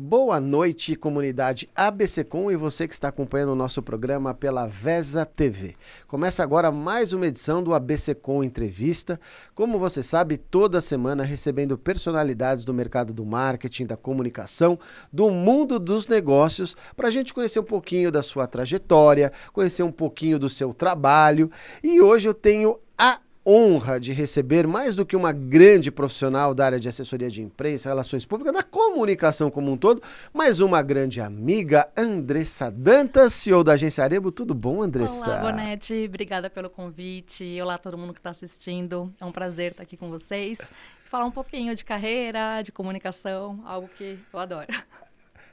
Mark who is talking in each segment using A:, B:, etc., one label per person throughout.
A: Boa noite, comunidade ABCcom e você que está acompanhando o nosso programa pela VESA TV. Começa agora mais uma edição do ABCcom Entrevista. Como você sabe, toda semana recebendo personalidades do mercado do marketing, da comunicação, do mundo dos negócios, para a gente conhecer um pouquinho da sua trajetória, conhecer um pouquinho do seu trabalho. E hoje eu tenho a honra de receber mais do que uma grande profissional da área de assessoria de imprensa, relações públicas, da comunicação como um todo, mas uma grande amiga, Andressa Dantas, CEO da Agência Arebo. Tudo bom, Andressa?
B: Olá, Bonetti. Obrigada pelo convite. Olá, todo mundo que está assistindo. É um prazer estar aqui com vocês. Falar um pouquinho de carreira, de comunicação, algo que eu adoro.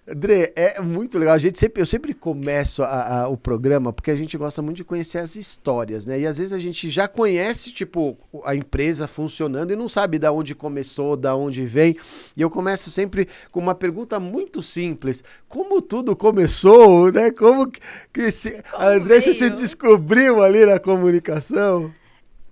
A: André, é muito legal. Eu sempre começo o programa porque a gente gosta muito de conhecer as histórias, né? E às vezes a gente já conhece, tipo, a empresa funcionando e não sabe de onde começou, de onde vem. E eu começo sempre com uma pergunta muito simples. Como tudo começou, né? A Andressa se descobriu ali na comunicação?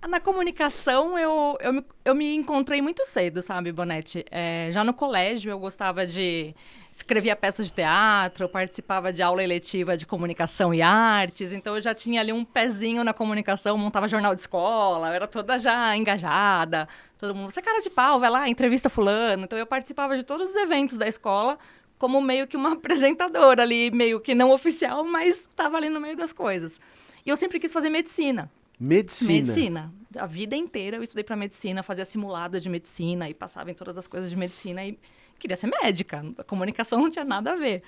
B: Na comunicação, eu me encontrei muito cedo, sabe, Bonetti? Já no colégio, eu gostava de... Escrevia peças de teatro, participava de aula eletiva de comunicação e artes, então eu já tinha ali um pezinho na comunicação, montava jornal de escola, eu era toda já engajada, todo mundo, você é cara de pau, vai lá, entrevista fulano. Então eu participava de todos os eventos da escola como meio que uma apresentadora ali, meio que não oficial, mas estava ali no meio das coisas. E eu sempre quis fazer medicina. Medicina. A vida inteira eu estudei para medicina, fazia simulado de medicina e passava em todas as coisas de medicina e queria ser médica. A comunicação não tinha nada a ver.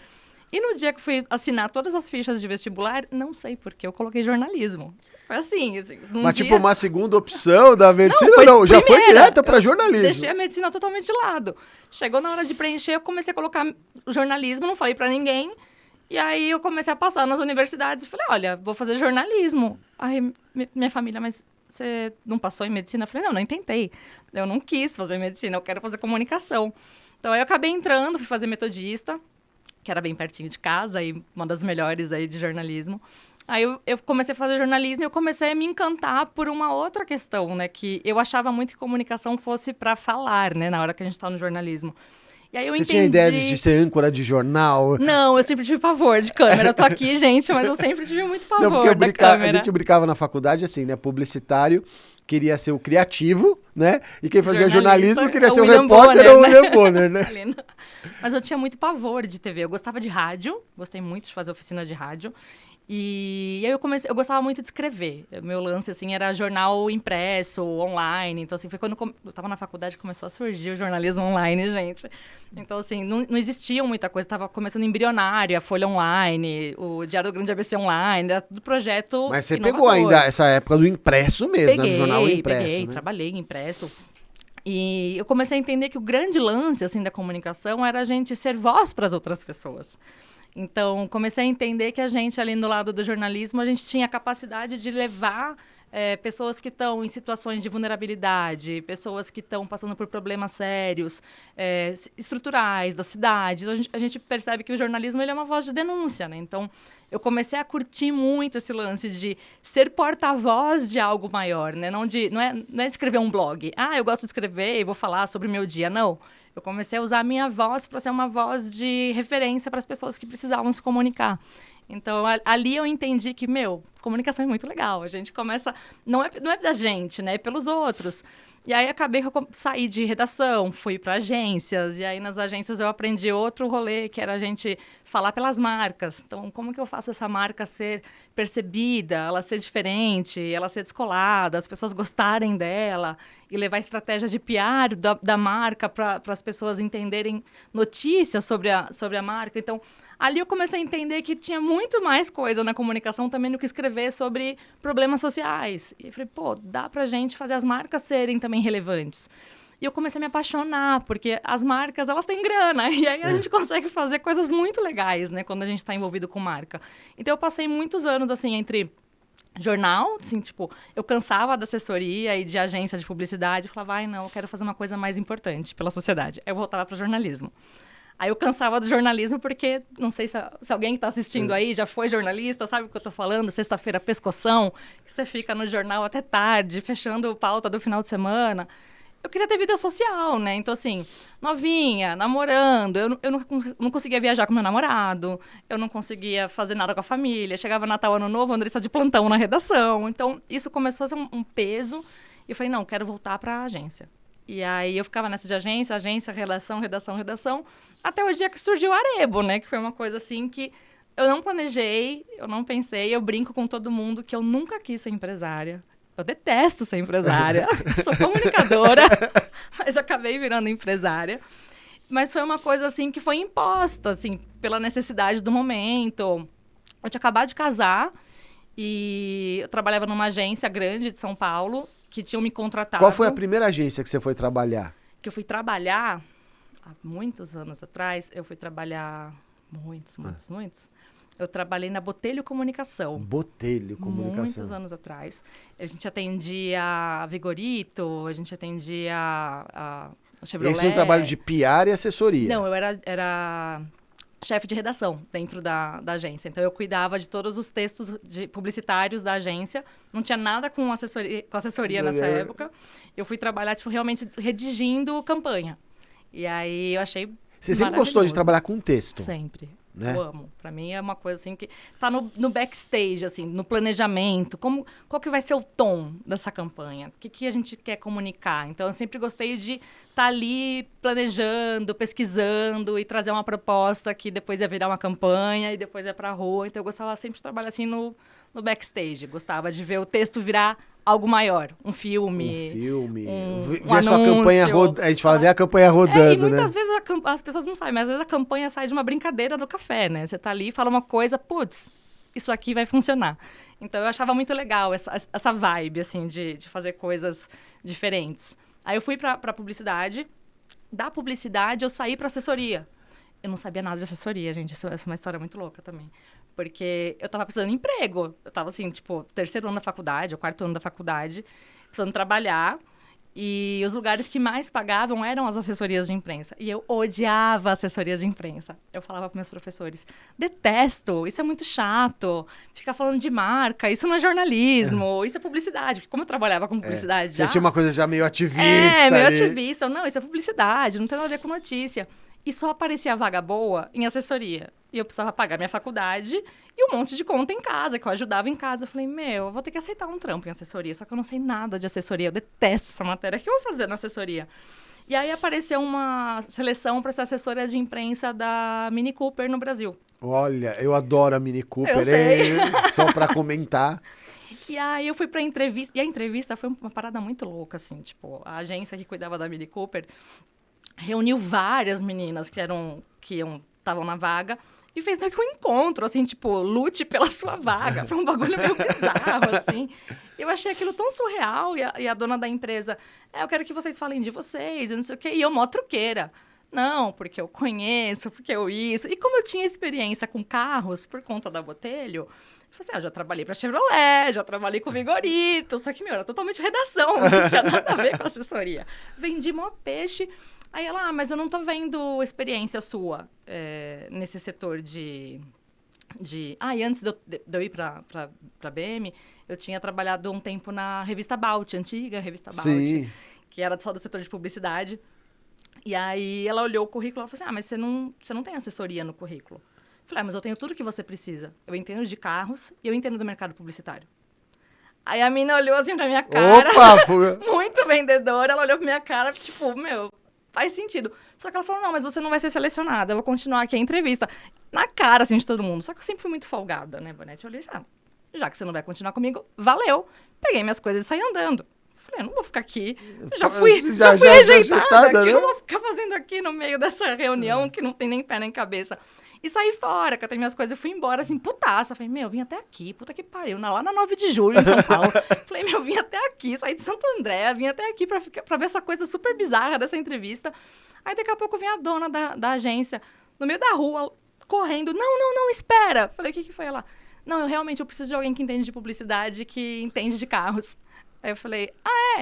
B: E no dia que fui assinar todas as fichas de vestibular, não sei por que eu coloquei jornalismo. Foi assim
A: mas dia... tipo uma segunda opção da medicina? Não, já foi direta para jornalismo.
B: Deixei a medicina totalmente de lado. Chegou na hora de preencher, eu comecei a colocar jornalismo, não falei para ninguém. E aí eu comecei a passar nas universidades e falei, olha, vou fazer jornalismo. Aí minha família, mas você não passou em medicina? Eu falei, não tentei. Eu não quis fazer medicina, eu quero fazer comunicação. Então aí eu acabei entrando, fui fazer metodista, que era bem pertinho de casa, e uma das melhores aí de jornalismo. Aí eu comecei a fazer jornalismo e eu comecei a me encantar por uma outra questão, né? Que eu achava muito que comunicação fosse para falar, né? Na hora que a gente tá no jornalismo. E aí
A: Você tinha ideia de ser âncora de jornal?
B: Não, eu sempre tive pavor de câmera. Eu tô aqui, gente, mas eu sempre tive muito pavor da câmera.
A: A gente brincava na faculdade assim, né? Publicitário queria ser o criativo, né? E quem fazia jornalismo queria ser o repórter ou o William Bonner, né?
B: Mas eu tinha muito pavor de TV. Eu gostava de rádio, gostei muito de fazer oficina de rádio. E aí eu gostava muito de escrever. Meu lance, assim, era jornal impresso, online. Então, assim, foi quando eu tava na faculdade que começou a surgir o jornalismo online, gente. Então, assim, não existia muita coisa. Tava começando embrionário, a Folha Online, o Diário do Grande ABC Online, era tudo projeto
A: Mas você
B: inovador.
A: Pegou ainda essa época do impresso mesmo, né? Do jornal impresso,
B: Peguei,
A: né?
B: Trabalhei em impresso. E eu comecei a entender que o grande lance, assim, da comunicação era a gente ser voz para as outras pessoas. Então, comecei a entender que a gente, ali no lado do jornalismo, a gente tinha a capacidade de levar pessoas que estão em situações de vulnerabilidade, pessoas que estão passando por problemas sérios, estruturais da cidade. A gente percebe que o jornalismo ele é uma voz de denúncia, né? Então, eu comecei a curtir muito esse lance de ser porta-voz de algo maior, né? Não é escrever um blog. Ah, eu gosto de escrever e vou falar sobre o meu dia. Não. Eu comecei a usar a minha voz para ser uma voz de referência para as pessoas que precisavam se comunicar. Então, ali eu entendi que, comunicação é muito legal. A gente começa... Não é da gente, né? É pelos outros. E aí, acabei que eu saí de redação, fui para agências. E aí, nas agências, eu aprendi outro rolê, que era a gente falar pelas marcas. Então, como que eu faço essa marca ser percebida, ela ser diferente, ela ser descolada, as pessoas gostarem dela e levar estratégia de PR da marca para as pessoas entenderem notícias sobre a marca. Então, ali eu comecei a entender que tinha muito mais coisa na comunicação também do que escrever sobre problemas sociais. E eu falei, dá pra gente fazer as marcas serem também relevantes. E eu comecei a me apaixonar, porque as marcas, elas têm grana. E aí a gente consegue fazer coisas muito legais, né, quando a gente está envolvido com marca. Então eu passei muitos anos, assim, entre jornal, assim, tipo, eu cansava da assessoria e de agência de publicidade. Falava, não, eu quero fazer uma coisa mais importante pela sociedade. Aí eu voltava para o jornalismo. Aí eu cansava do jornalismo porque, não sei se alguém que está assistindo aí já foi jornalista, sabe o que eu estou falando? Sexta-feira, pescoção, que você fica no jornal até tarde, fechando pauta do final de semana. eu queria ter vida social, né? Então, assim, novinha, namorando, eu não conseguia viajar com meu namorado, eu não conseguia fazer nada com a família. Chegava Natal, Ano Novo, a Andressa de plantão na redação. Então, isso começou a ser um peso. E eu falei, não, quero voltar para a agência. E aí, eu ficava nessa de agência, redação, até o dia que surgiu o Arebo, né? Que foi uma coisa, assim, que eu não planejei, eu não pensei, eu brinco com todo mundo que eu nunca quis ser empresária. Eu detesto ser empresária, sou comunicadora, mas acabei virando empresária. Mas foi uma coisa, assim, que foi imposta, assim, pela necessidade do momento. Eu tinha acabado de casar e eu trabalhava numa agência grande de São Paulo, que tinham me contratado.
A: Qual foi a primeira agência que você foi trabalhar?
B: Que eu fui trabalhar, há muitos anos atrás, eu fui trabalhar, muitos. Eu trabalhei na Botelho Comunicação.
A: Botelho Comunicação.
B: Muitos anos atrás. A gente atendia a Vigorito, a gente atendia a Chevrolet.
A: Esse é um trabalho de PR e assessoria.
B: Não, eu era chefe de redação dentro da agência. Então, eu cuidava de todos os textos publicitários da agência. Não tinha nada com assessoria nessa época. Eu fui trabalhar, tipo, realmente redigindo campanha. E aí, eu achei
A: Você sempre gostou de trabalhar com texto?
B: Sempre.
A: Né?
B: Eu amo. Pra mim é uma coisa assim que tá no backstage, assim, no planejamento. Qual que vai ser o tom dessa campanha? O que a gente quer comunicar? Então, eu sempre gostei de estar ali planejando, pesquisando e trazer uma proposta que depois ia virar uma campanha e depois ia pra rua. Então, eu gostava sempre de trabalhar assim no backstage. Gostava de ver o texto virar algo maior. Um filme.
A: Ver a sua campanha rodando. A gente fala, ver a campanha rodando,
B: e muitas vezes as pessoas não sabem, mas às vezes a campanha sai de uma brincadeira do café, né? Você tá ali e fala uma coisa, putz, isso aqui vai funcionar. Então, eu achava muito legal essa vibe, assim, de fazer coisas diferentes. Aí, eu fui pra publicidade. Da publicidade, eu saí pra assessoria. Eu não sabia nada de assessoria, gente. Essa é uma história muito louca também. Porque eu tava precisando de emprego. Eu tava, assim, tipo, 3º ano da faculdade, ou 4º ano da faculdade, precisando trabalhar. E os lugares que mais pagavam eram as assessorias de imprensa. E eu odiava assessoria de imprensa. Eu falava para meus professores, detesto, isso é muito chato. Ficar falando de marca, isso não é jornalismo, isso é publicidade. Porque como eu trabalhava com publicidade já...
A: Você tinha uma coisa já meio ativista.
B: Meio ativista. Não, isso é publicidade, não tem nada a ver com notícia. E só aparecia vaga boa em assessoria. E eu precisava pagar minha faculdade e um monte de conta em casa, que eu ajudava em casa. Eu falei, eu vou ter que aceitar um trampo em assessoria. Só que eu não sei nada de assessoria. Eu detesto essa matéria. O que eu vou fazer na assessoria? E aí apareceu uma seleção para ser assessora de imprensa da Mini Cooper no Brasil.
A: Olha, eu adoro a Mini Cooper.
B: Eu sei.
A: Só para comentar.
B: E aí eu fui pra entrevista. E a entrevista foi uma parada muito louca, assim. Tipo, a agência que cuidava da Mini Cooper reuniu várias meninas que estavam na vaga e fez meio que um encontro, assim, tipo, lute pela sua vaga. Foi um bagulho meio bizarro, assim. Eu achei aquilo tão surreal e a dona da empresa, eu quero que vocês falem de vocês, e não sei o quê. E eu, mó truqueira. Não, porque eu conheço, porque eu isso. E como eu tinha experiência com carros por conta da Botelho, eu falei assim, já trabalhei pra Chevrolet, já trabalhei com Vigorito, só que, era totalmente redação, não tinha nada a ver com assessoria. Vendi mó peixe. Aí ela, mas eu não tô vendo experiência sua nesse setor de... E antes de eu ir pra BM, eu tinha trabalhado um tempo na revista Balt, antiga revista Balt,
A: Sim.
B: Que era só do setor de publicidade. E aí ela olhou o currículo e falou assim, mas você não tem assessoria no currículo. Eu falei, mas eu tenho tudo que você precisa. Eu entendo de carros e eu entendo do mercado publicitário. Aí a mina olhou assim pra minha cara, muito vendedora, ela olhou pra minha cara, tipo, faz sentido. Só que ela falou, não, mas você não vai ser selecionada, eu vou continuar aqui a entrevista. Na cara, assim, de todo mundo. Só que eu sempre fui muito folgada, né, Bonete? Eu olhei assim, já que você não vai continuar comigo, valeu. Peguei minhas coisas e saí andando. Falei, eu não vou ficar aqui. Já fui rejeitada. O que eu vou ficar fazendo aqui no meio dessa reunião que não tem nem pé nem cabeça? E saí fora, catei minhas coisas e fui embora, assim, putaça. Falei, vim até aqui, puta que pariu. Lá na 9 de julho, em São Paulo. Falei, vim até aqui, saí de Santo André, vim até aqui pra ver essa coisa super bizarra dessa entrevista. Aí, daqui a pouco, vem a dona da agência, no meio da rua, correndo. Não, espera. Falei, o que foi ela? Não, eu preciso de alguém que entende de publicidade, que entende de carros. Aí eu falei,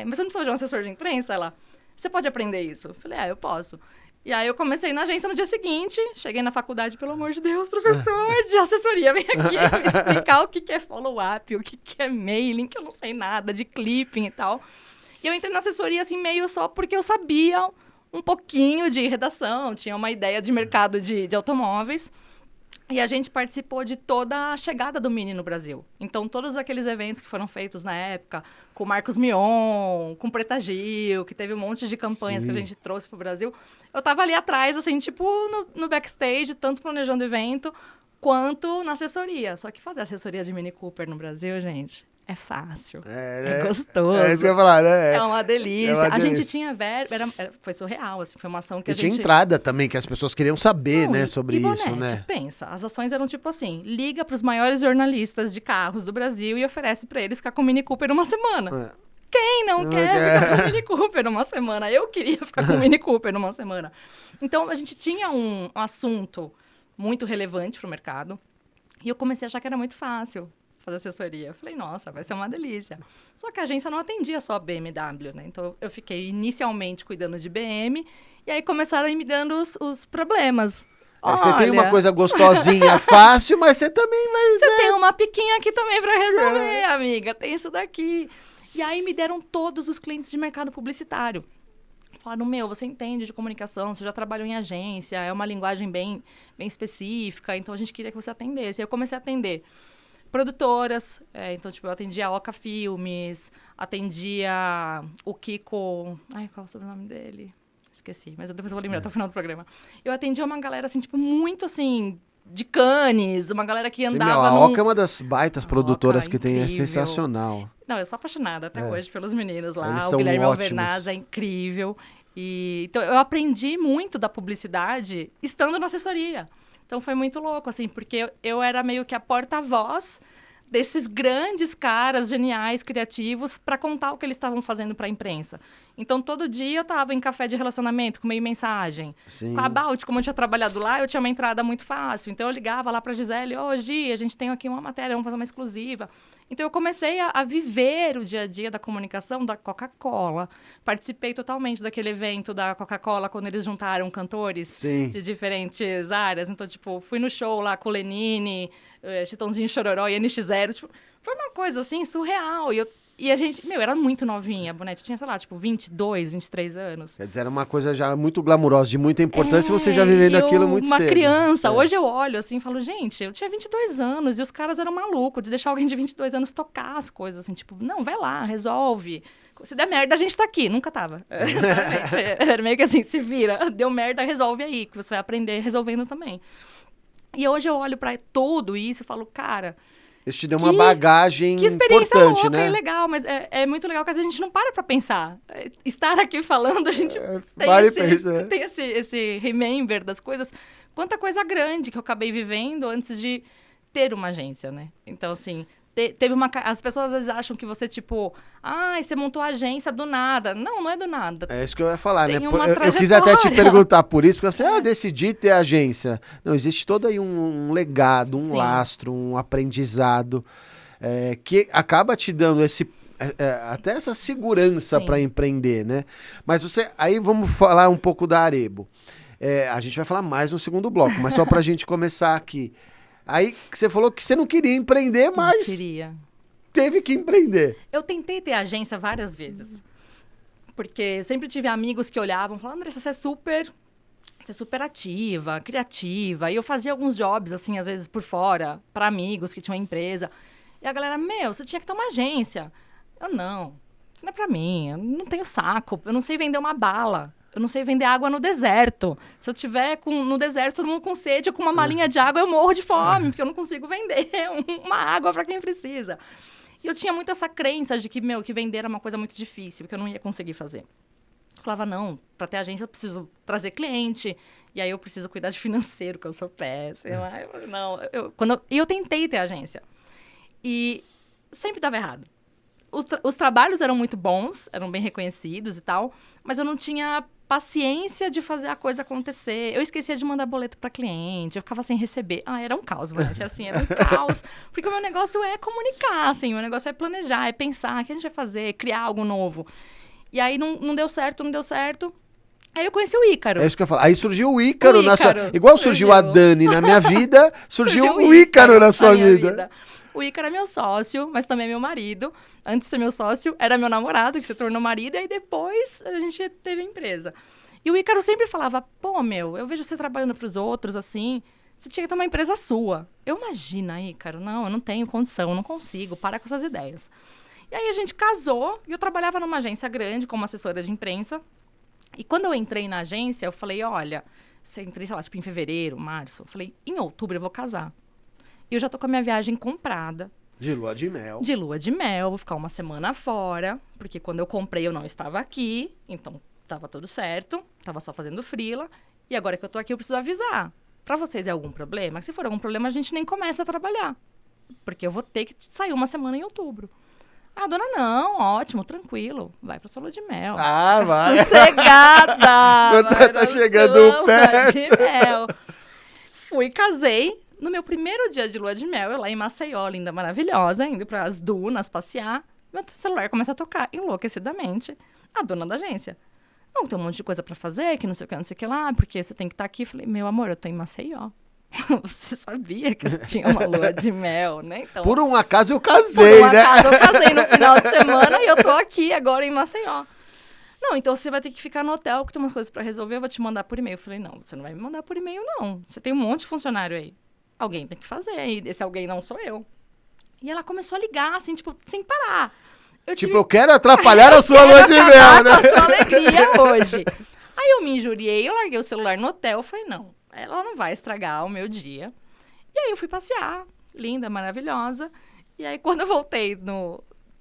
B: mas você não precisa de um assessor de imprensa? Ela, você pode aprender isso? Eu falei, eu posso. E aí eu comecei na agência no dia seguinte, cheguei na faculdade, pelo amor de Deus, professor de assessoria, vem aqui me explicar o que é follow-up, o que é mailing, que eu não sei nada, de clipping e tal. E eu entrei na assessoria, assim, meio só porque eu sabia um pouquinho de redação, tinha uma ideia de mercado de automóveis. E a gente participou de toda a chegada do Mini no Brasil. Então, todos aqueles eventos que foram feitos na época, com Marcos Mion, com Preta Gil, que teve um monte de campanhas que a gente trouxe pro Brasil. Eu tava ali atrás, assim, tipo, no backstage, tanto planejando evento, quanto na assessoria. Só que fazer assessoria de Mini Cooper no Brasil, gente, é fácil. É gostoso.
A: É isso que eu ia falar, né?
B: É uma delícia.
A: É uma
B: A
A: delícia.
B: gente tinha foi surreal, assim, foi uma ação que
A: E
B: a gente...
A: tinha entrada também, que as pessoas queriam saber,
B: Não,
A: né, sobre isso,
B: Bonete,
A: né?
B: pensa, as ações eram tipo assim, liga para os maiores jornalistas de carros do Brasil e oferece para eles ficar com o Mini Cooper uma semana. Quem não quer ficar com o Mini Cooper uma semana? Eu queria ficar com o Mini Cooper uma semana. Então, a gente tinha um assunto muito relevante para o mercado e eu comecei a achar que era muito fácil fazer assessoria. Eu falei, nossa, vai ser uma delícia. Só que a agência não atendia só BMW, né? Então, eu fiquei inicialmente cuidando de BM e aí começaram a ir me dando os problemas.
A: Você tem uma coisa gostosinha, fácil, mas você também vai...
B: Você tem uma piquinha aqui também para resolver, amiga. Tem isso daqui. E aí me deram todos os clientes de mercado publicitário. Falaram, você entende de comunicação, você já trabalhou em agência, é uma linguagem bem específica, então a gente queria que você atendesse. Aí eu comecei a atender produtoras, então, tipo, eu atendia a Oca Filmes, atendia o Kiko... Ai, qual é o sobrenome dele? Esqueci, mas depois eu vou lembrar até o final do programa. Eu atendia uma galera, assim, tipo, muito, assim, de Cannes, uma galera que andava
A: a Oca é uma das baitas produtoras que tem, é
B: incrível.
A: sensacional.
B: Não, eu sou apaixonada até hoje pelos meninos lá.
A: Eles
B: O Guilherme
A: são ótimos.
B: Alvernaz é incrível. Então, eu aprendi muito da publicidade estando na assessoria. Então, foi muito louco, assim, porque eu era meio que a porta-voz desses grandes caras geniais, criativos, para contar o que eles estavam fazendo para a imprensa. Então, todo dia eu estava em café de relacionamento, com meio mensagem.
A: Sim.
B: Com a Balt, como eu tinha trabalhado lá, eu tinha uma entrada muito fácil. Então, eu ligava lá para a Gisele, Gi, a gente tem aqui uma matéria, vamos fazer uma exclusiva. Então, eu comecei a viver o dia a dia da comunicação da Coca-Cola. Participei totalmente daquele evento da Coca-Cola, quando eles juntaram cantores de diferentes áreas. Então, tipo, fui no show lá com o Lenine, Chitãozinho Chororó e NX0. Tipo, foi uma coisa, assim, surreal. E a gente, era muito novinha, a Bonete. Tinha, sei lá, tipo, 22, 23 anos.
A: Quer dizer, era uma coisa já muito glamurosa, de muita importância, e você já vivendo aquilo muito cedo.
B: Uma criança. Hoje eu olho assim e falo, gente, eu tinha 22 anos e os caras eram malucos de deixar alguém de 22 anos tocar as coisas, assim, tipo, não, vai lá, resolve. Se der merda, a gente tá aqui. Nunca tava. Era meio que assim, se vira. Deu merda, resolve aí, que você vai aprender resolvendo também. E hoje eu olho pra tudo isso e falo, cara...
A: Isso te deu uma bagagem
B: que experiência
A: importante,
B: louca,
A: né?
B: E legal, mas é muito legal que às vezes a gente não para pensar. Estar aqui falando, a gente tem esse remember das coisas. Quanta coisa grande que eu acabei vivendo antes de ter uma agência, né? Então, assim... Teve as pessoas às vezes acham que você, tipo... você montou a agência do nada. Não é do nada.
A: É isso que eu ia falar,
B: Tem
A: né?
B: uma
A: Eu quis até te perguntar por isso, porque você, decidi ter agência. Não, existe todo aí um legado, um lastro, um aprendizado, que acaba te dando até essa segurança para empreender, né? Mas aí vamos falar um pouco da Arebo. A gente vai falar mais no segundo bloco, mas só pra gente começar aqui. Aí você falou que você não queria empreender, mas teve que empreender.
B: Eu tentei ter agência várias vezes. Porque sempre tive amigos que olhavam e falavam, Andressa, você é super ativa, criativa. E eu fazia alguns jobs, assim, às vezes por fora, para amigos que tinham empresa. E a galera, você tinha que ter uma agência. Eu, não, isso não é pra mim, eu não tenho saco, eu não sei vender uma bala. Eu não sei vender água no deserto. Se eu tiver no deserto, todo mundo com sede, com uma malinha de água, eu morro de fome, porque eu não consigo vender uma água para quem precisa. E eu tinha muito essa crença de que vender era uma coisa muito difícil, que eu não ia conseguir fazer. Eu falava, não, para ter agência eu preciso trazer cliente, e aí eu preciso cuidar de financeiro, que eu sou péssima. Eu tentei ter agência. E sempre dava errado. Os trabalhos eram muito bons, eram bem reconhecidos e tal, mas eu não tinha paciência de fazer a coisa acontecer. Eu esquecia de mandar boleto para cliente, eu ficava sem receber. Era um caos, Bonete, assim, era um caos. Porque o meu negócio é comunicar, assim, o meu negócio é planejar, é pensar, o que a gente vai fazer, criar algo novo. E aí não deu certo. Aí eu conheci o Ícaro.
A: É isso que eu falo. Aí surgiu o Ícaro,
B: O
A: na sua...
B: Ícaro
A: Igual surgiu a Dani na minha vida, surgiu
B: Surgiu
A: o Ícaro na sua
B: minha
A: vida.
B: O Ícaro é meu sócio, mas também é meu marido. Antes de ser meu sócio, era meu namorado, que se tornou marido, e aí depois a gente teve a empresa. E o Ícaro sempre falava, pô, eu vejo você trabalhando pros outros, assim, você tinha que ter uma empresa sua. Eu imagino, Ícaro, não, eu não tenho condição, eu não consigo, para com essas ideias. E aí a gente casou, e eu trabalhava numa agência grande, como assessora de imprensa. E quando eu entrei na agência, eu falei, olha, eu entrei, sei lá, tipo em fevereiro, março. Eu falei, em outubro eu vou casar. E eu já tô com a minha viagem comprada.
A: De lua de mel.
B: De lua de mel, vou ficar uma semana fora. Porque quando eu comprei eu não estava aqui, então tava tudo certo. Tava só fazendo freela. E agora que eu tô aqui eu preciso avisar. Pra vocês é algum problema? Se for algum problema a gente nem começa a trabalhar. Porque eu vou ter que sair uma semana em outubro. A dona, não, ótimo, tranquilo. Vai pra sua lua de mel.
A: Ah, vai.
B: Sossegada.
A: Quando tá chegando perto.
B: De mel. Fui, casei. No meu primeiro dia de lua de mel, eu lá em Maceió, linda, maravilhosa, indo pras dunas passear. Meu celular começa a tocar enlouquecidamente. A dona da agência. Não, tem um monte de coisa pra fazer, que não sei o que, não sei o que lá, porque você tem que estar aqui. Falei, meu amor, eu tô em Maceió. Você sabia que eu tinha uma lua de mel, né? Então,
A: por um acaso eu casei,
B: por um
A: né?
B: acaso eu casei no final de semana e eu tô aqui agora em Maceió. Não, então você vai ter que ficar no hotel, porque tem umas coisas pra resolver, eu vou te mandar por e-mail. Eu falei, não, você não vai me mandar por e-mail, não. Você tem um monte de funcionário aí. Alguém tem que fazer, e esse alguém não sou eu. E ela começou a ligar, assim, tipo, sem parar.
A: Eu quero atrapalhar a sua lua de mel, né?
B: A sua alegria hoje. Aí eu me injuriei, eu larguei o celular no hotel, eu falei, não, ela não vai estragar o meu dia. E aí eu fui passear, linda, maravilhosa. E aí quando eu voltei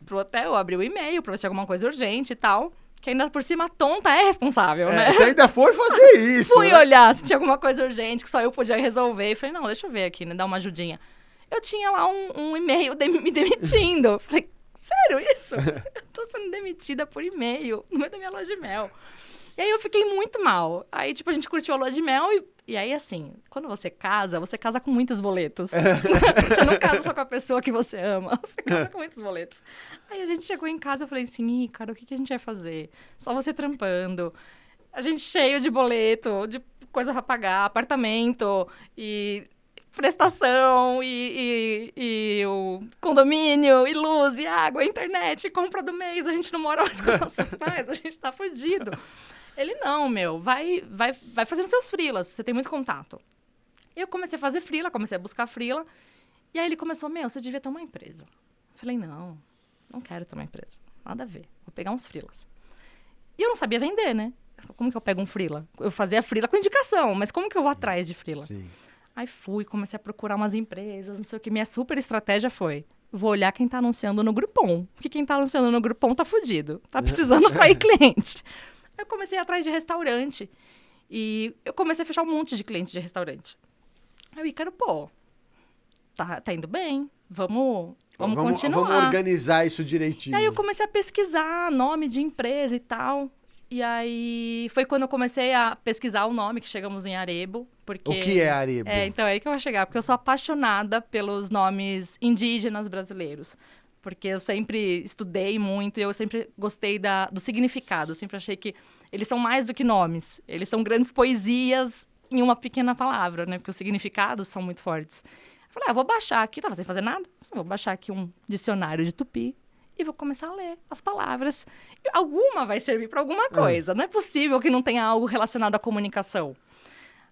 B: pro hotel, eu abri o e-mail pra ver se tinha alguma coisa urgente e tal. Que ainda por cima, a tonta é responsável, né?
A: Você ainda foi fazer isso,
B: Fui
A: né?
B: olhar se tinha alguma coisa urgente que só eu podia resolver. E falei, não, deixa eu ver aqui, né? Dar uma ajudinha. Eu tinha lá um e-mail me demitindo. Falei, sério isso? Eu tô sendo demitida por e-mail no meio da minha lua de mel. E aí eu fiquei muito mal. Aí, tipo, a gente curtiu a lua de mel e aí, assim, quando você casa com muitos boletos. Você não casa só com a pessoa que você ama, você casa com muitos boletos. Aí a gente chegou em casa e eu falei assim, cara, o que a gente vai fazer? Só você trampando. A gente cheio de boleto, de coisa pra pagar, apartamento e prestação e o condomínio, e luz, e água, e internet, e compra do mês. A gente não mora mais com os nossos pais, a gente tá fudido. Ele, não, vai fazendo seus freelas, você tem muito contato. Eu comecei a fazer freela, comecei a buscar freela. E aí ele começou, você devia ter uma empresa. Eu falei, não quero ter uma empresa. Nada a ver, vou pegar uns freelas. E eu não sabia vender, né? Como que eu pego um freela? Eu fazia freela com indicação, mas como que eu vou atrás de freela?
A: Sim.
B: Aí comecei a procurar umas empresas, não sei o que. Minha super estratégia foi, vou olhar quem tá anunciando no Groupon. Porque quem tá anunciando no Groupon tá fudido. Tá precisando atrair cliente. Eu comecei a ir atrás de restaurante. E eu comecei a fechar um monte de clientes de restaurante. Aí o Ícaro, tá indo bem. Vamos continuar.
A: Vamos organizar isso direitinho.
B: Aí eu comecei a pesquisar nome de empresa e tal. E aí foi quando eu comecei a pesquisar o nome, que chegamos em Arebo. Porque...
A: O que é Arebo?
B: Então é aí que eu vou chegar. Porque eu sou apaixonada pelos nomes indígenas brasileiros. Porque eu sempre estudei muito e eu sempre gostei do significado. Eu sempre achei que eles são mais do que nomes. Eles são grandes poesias em uma pequena palavra, né? Porque os significados são muito fortes. Eu falei, vou baixar aqui, tava sem fazer nada. Vou baixar aqui um dicionário de tupi e vou começar a ler as palavras. E alguma vai servir para alguma coisa. Não é possível que não tenha algo relacionado à comunicação.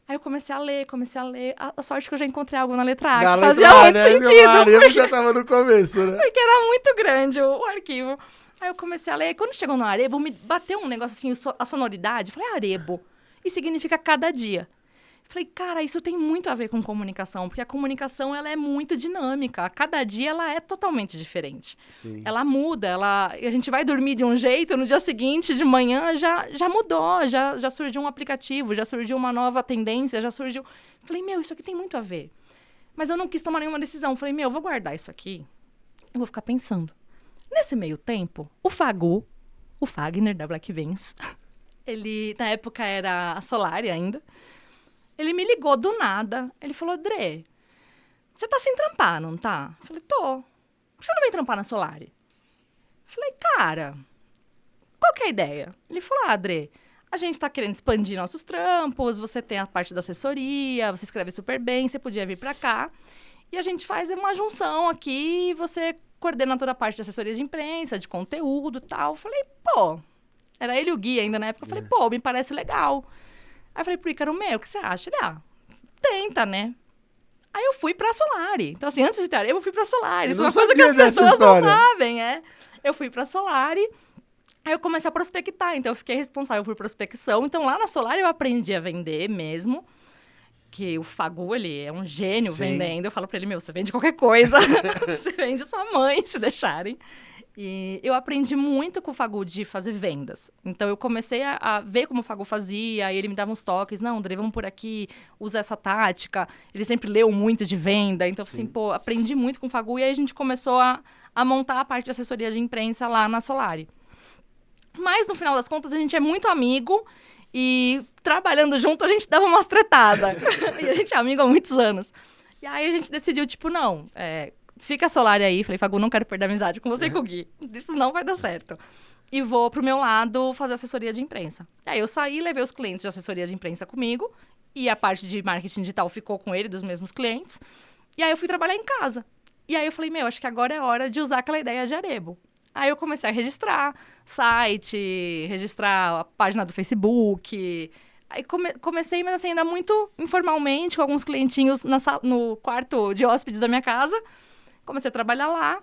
B: Aí eu comecei a ler. A sorte que eu já encontrei algo na letra A, que fazia muito sentido.
A: O Arebo já tava no começo, né?
B: Porque era muito grande o arquivo. Aí eu comecei a ler. Quando chegou no Arebo, me bateu um negócio assim, a sonoridade. Falei, Arebo. E significa cada dia. Falei, cara, isso tem muito a ver com comunicação, porque a comunicação, ela é muito dinâmica. A cada dia, ela é totalmente diferente.
A: Sim.
B: Ela muda, a gente vai dormir de um jeito, no dia seguinte, de manhã, já mudou, já surgiu um aplicativo, já surgiu uma nova tendência, já surgiu... Falei, isso aqui tem muito a ver. Mas eu não quis tomar nenhuma decisão. Falei, eu vou guardar isso aqui, eu vou ficar pensando. Nesse meio tempo, o Fagner, da Black Beans, ele, na época, era a Solari ainda. Ele me ligou do nada. Ele falou, Dre, você tá sem trampar, não tá? Eu falei, tô. Por que você não vem trampar na Solari? Eu falei, cara, qual que é a ideia? Ele falou, Dre, a gente tá querendo expandir nossos trampos, você tem a parte da assessoria, você escreve super bem, você podia vir para cá. E a gente faz uma junção aqui, você coordena toda a parte de assessoria de imprensa, de conteúdo e tal. Eu falei, pô, era ele o guia ainda na época. Eu falei, pô, me parece legal. Aí eu falei pro Ícaro, o que você acha? Ele, tenta, né? Aí eu fui pra Solari. Então, assim, antes de ter eu fui pra Solari. Isso é uma coisa que as pessoas não sabem, Eu fui pra Solari, aí eu comecei a prospectar. Então, eu fiquei responsável por prospecção. Então, lá na Solari, eu aprendi a vender mesmo. Que o Fagu, ele é um gênio vendendo. Eu falo pra ele, você vende qualquer coisa. Você vende sua mãe, se deixarem. E eu aprendi muito com o Fagu de fazer vendas. Então, eu comecei a ver como o Fagu fazia, aí ele me dava uns toques. Não, André, vamos por aqui, usa essa tática. Ele sempre leu muito de venda. Então, assim, pô, aprendi muito com o Fagu. E aí, a gente começou a montar a parte de assessoria de imprensa lá na Solari. Mas, no final das contas, a gente é muito amigo. E trabalhando junto, a gente dava umas tretadas. E a gente é amigo há muitos anos. E aí, a gente decidiu, não, fica a Solari aí. Falei, Fagu, não quero perder a amizade com você e com o Gui. Isso não vai dar certo. E vou pro meu lado fazer assessoria de imprensa. Aí eu saí, levei os clientes de assessoria de imprensa comigo. E a parte de marketing digital ficou com ele, dos mesmos clientes. E aí eu fui trabalhar em casa. E aí eu falei, acho que agora é hora de usar aquela ideia de Arebo. Aí eu comecei a registrar site, registrar a página do Facebook. Aí comecei, mas assim, ainda muito informalmente, com alguns clientinhos no quarto de hóspedes da minha casa. Comecei a trabalhar lá.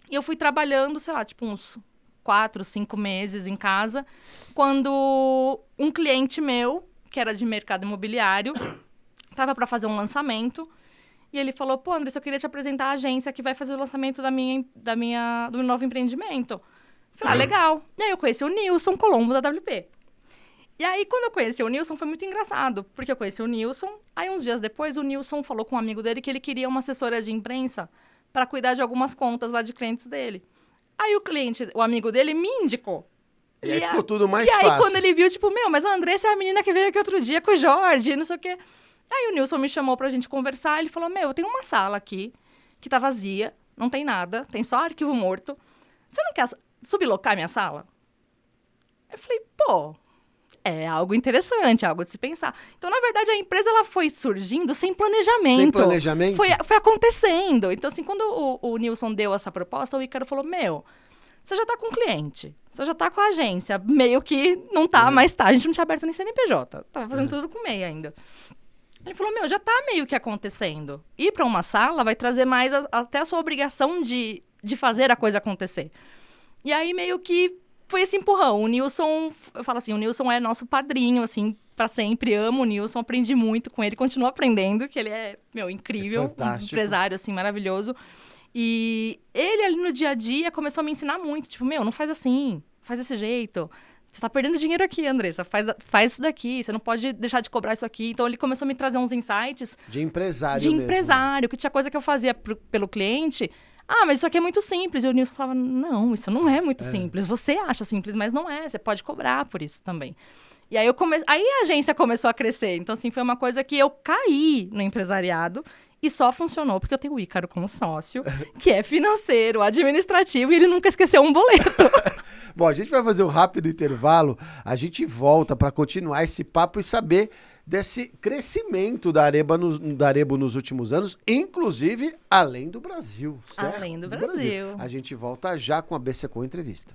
B: E eu fui trabalhando, sei lá, uns 4, 5 meses em casa. Quando um cliente meu, que era de mercado imobiliário, estava para fazer um lançamento. E ele falou, pô, Andressa, eu queria te apresentar a agência que vai fazer o lançamento do meu novo empreendimento. Falei, legal. E aí eu conheci o Nilson Colombo da WP. E aí, quando eu conheci o Nilson, foi muito engraçado. Porque eu conheci o Nilson, aí uns dias depois, o Nilson falou com um amigo dele que ele queria uma assessora de imprensa para cuidar de algumas contas lá de clientes dele. Aí o amigo dele, me indicou.
A: E aí ficou tudo mais fácil.
B: E aí, quando ele viu, mas a Andressa é a menina que veio aqui outro dia com o Jorge, não sei o quê. Aí o Nilson me chamou pra gente conversar, ele falou, eu tenho uma sala aqui, que tá vazia, não tem nada, tem só arquivo morto. Você não quer sublocar minha sala? Eu falei, pô, é algo interessante, algo de se pensar. Então, na verdade, a empresa ela foi surgindo sem planejamento.
A: Sem planejamento?
B: Foi acontecendo. Então, assim, quando o Nilson deu essa proposta, o Ícaro falou, você já tá com cliente, você já tá com a agência, meio que não tá, mas tá. A gente não tinha aberto nem CNPJ, tava fazendo tudo com MEI ainda. Ele falou, já tá meio que acontecendo. Ir para uma sala vai trazer mais até a sua obrigação de fazer a coisa acontecer. E aí, meio que foi esse empurrão. O Nilson, eu falo assim, o Nilson é nosso padrinho, assim, para sempre. Amo o Nilson, aprendi muito com ele, continuo aprendendo, que ele é, incrível. É um empresário, assim, maravilhoso. E ele ali no dia a dia começou a me ensinar muito. Não faz assim, faz desse jeito. Você tá perdendo dinheiro aqui, Andressa. Faz isso daqui. Você não pode deixar de cobrar isso aqui. Então, ele começou a me trazer uns insights.
A: De empresário
B: De
A: mesmo.
B: empresário. Que tinha coisa que eu fazia pelo cliente. Mas isso aqui é muito simples. E o Nilson falava, não, isso não é muito simples. Você acha simples, mas não é. Você pode cobrar por isso também. E aí, aí a agência começou a crescer. Então, assim, foi uma coisa que eu caí no empresariado. E só funcionou porque eu tenho o Ícaro como sócio, que é financeiro, administrativo, e ele nunca esqueceu um boleto.
A: Bom, a gente vai fazer um rápido intervalo, a gente volta para continuar esse papo e saber desse crescimento da Arebo nos últimos anos, inclusive além do Brasil, certo?
B: Além do Brasil.
A: A gente volta já com a BC-Com Entrevista.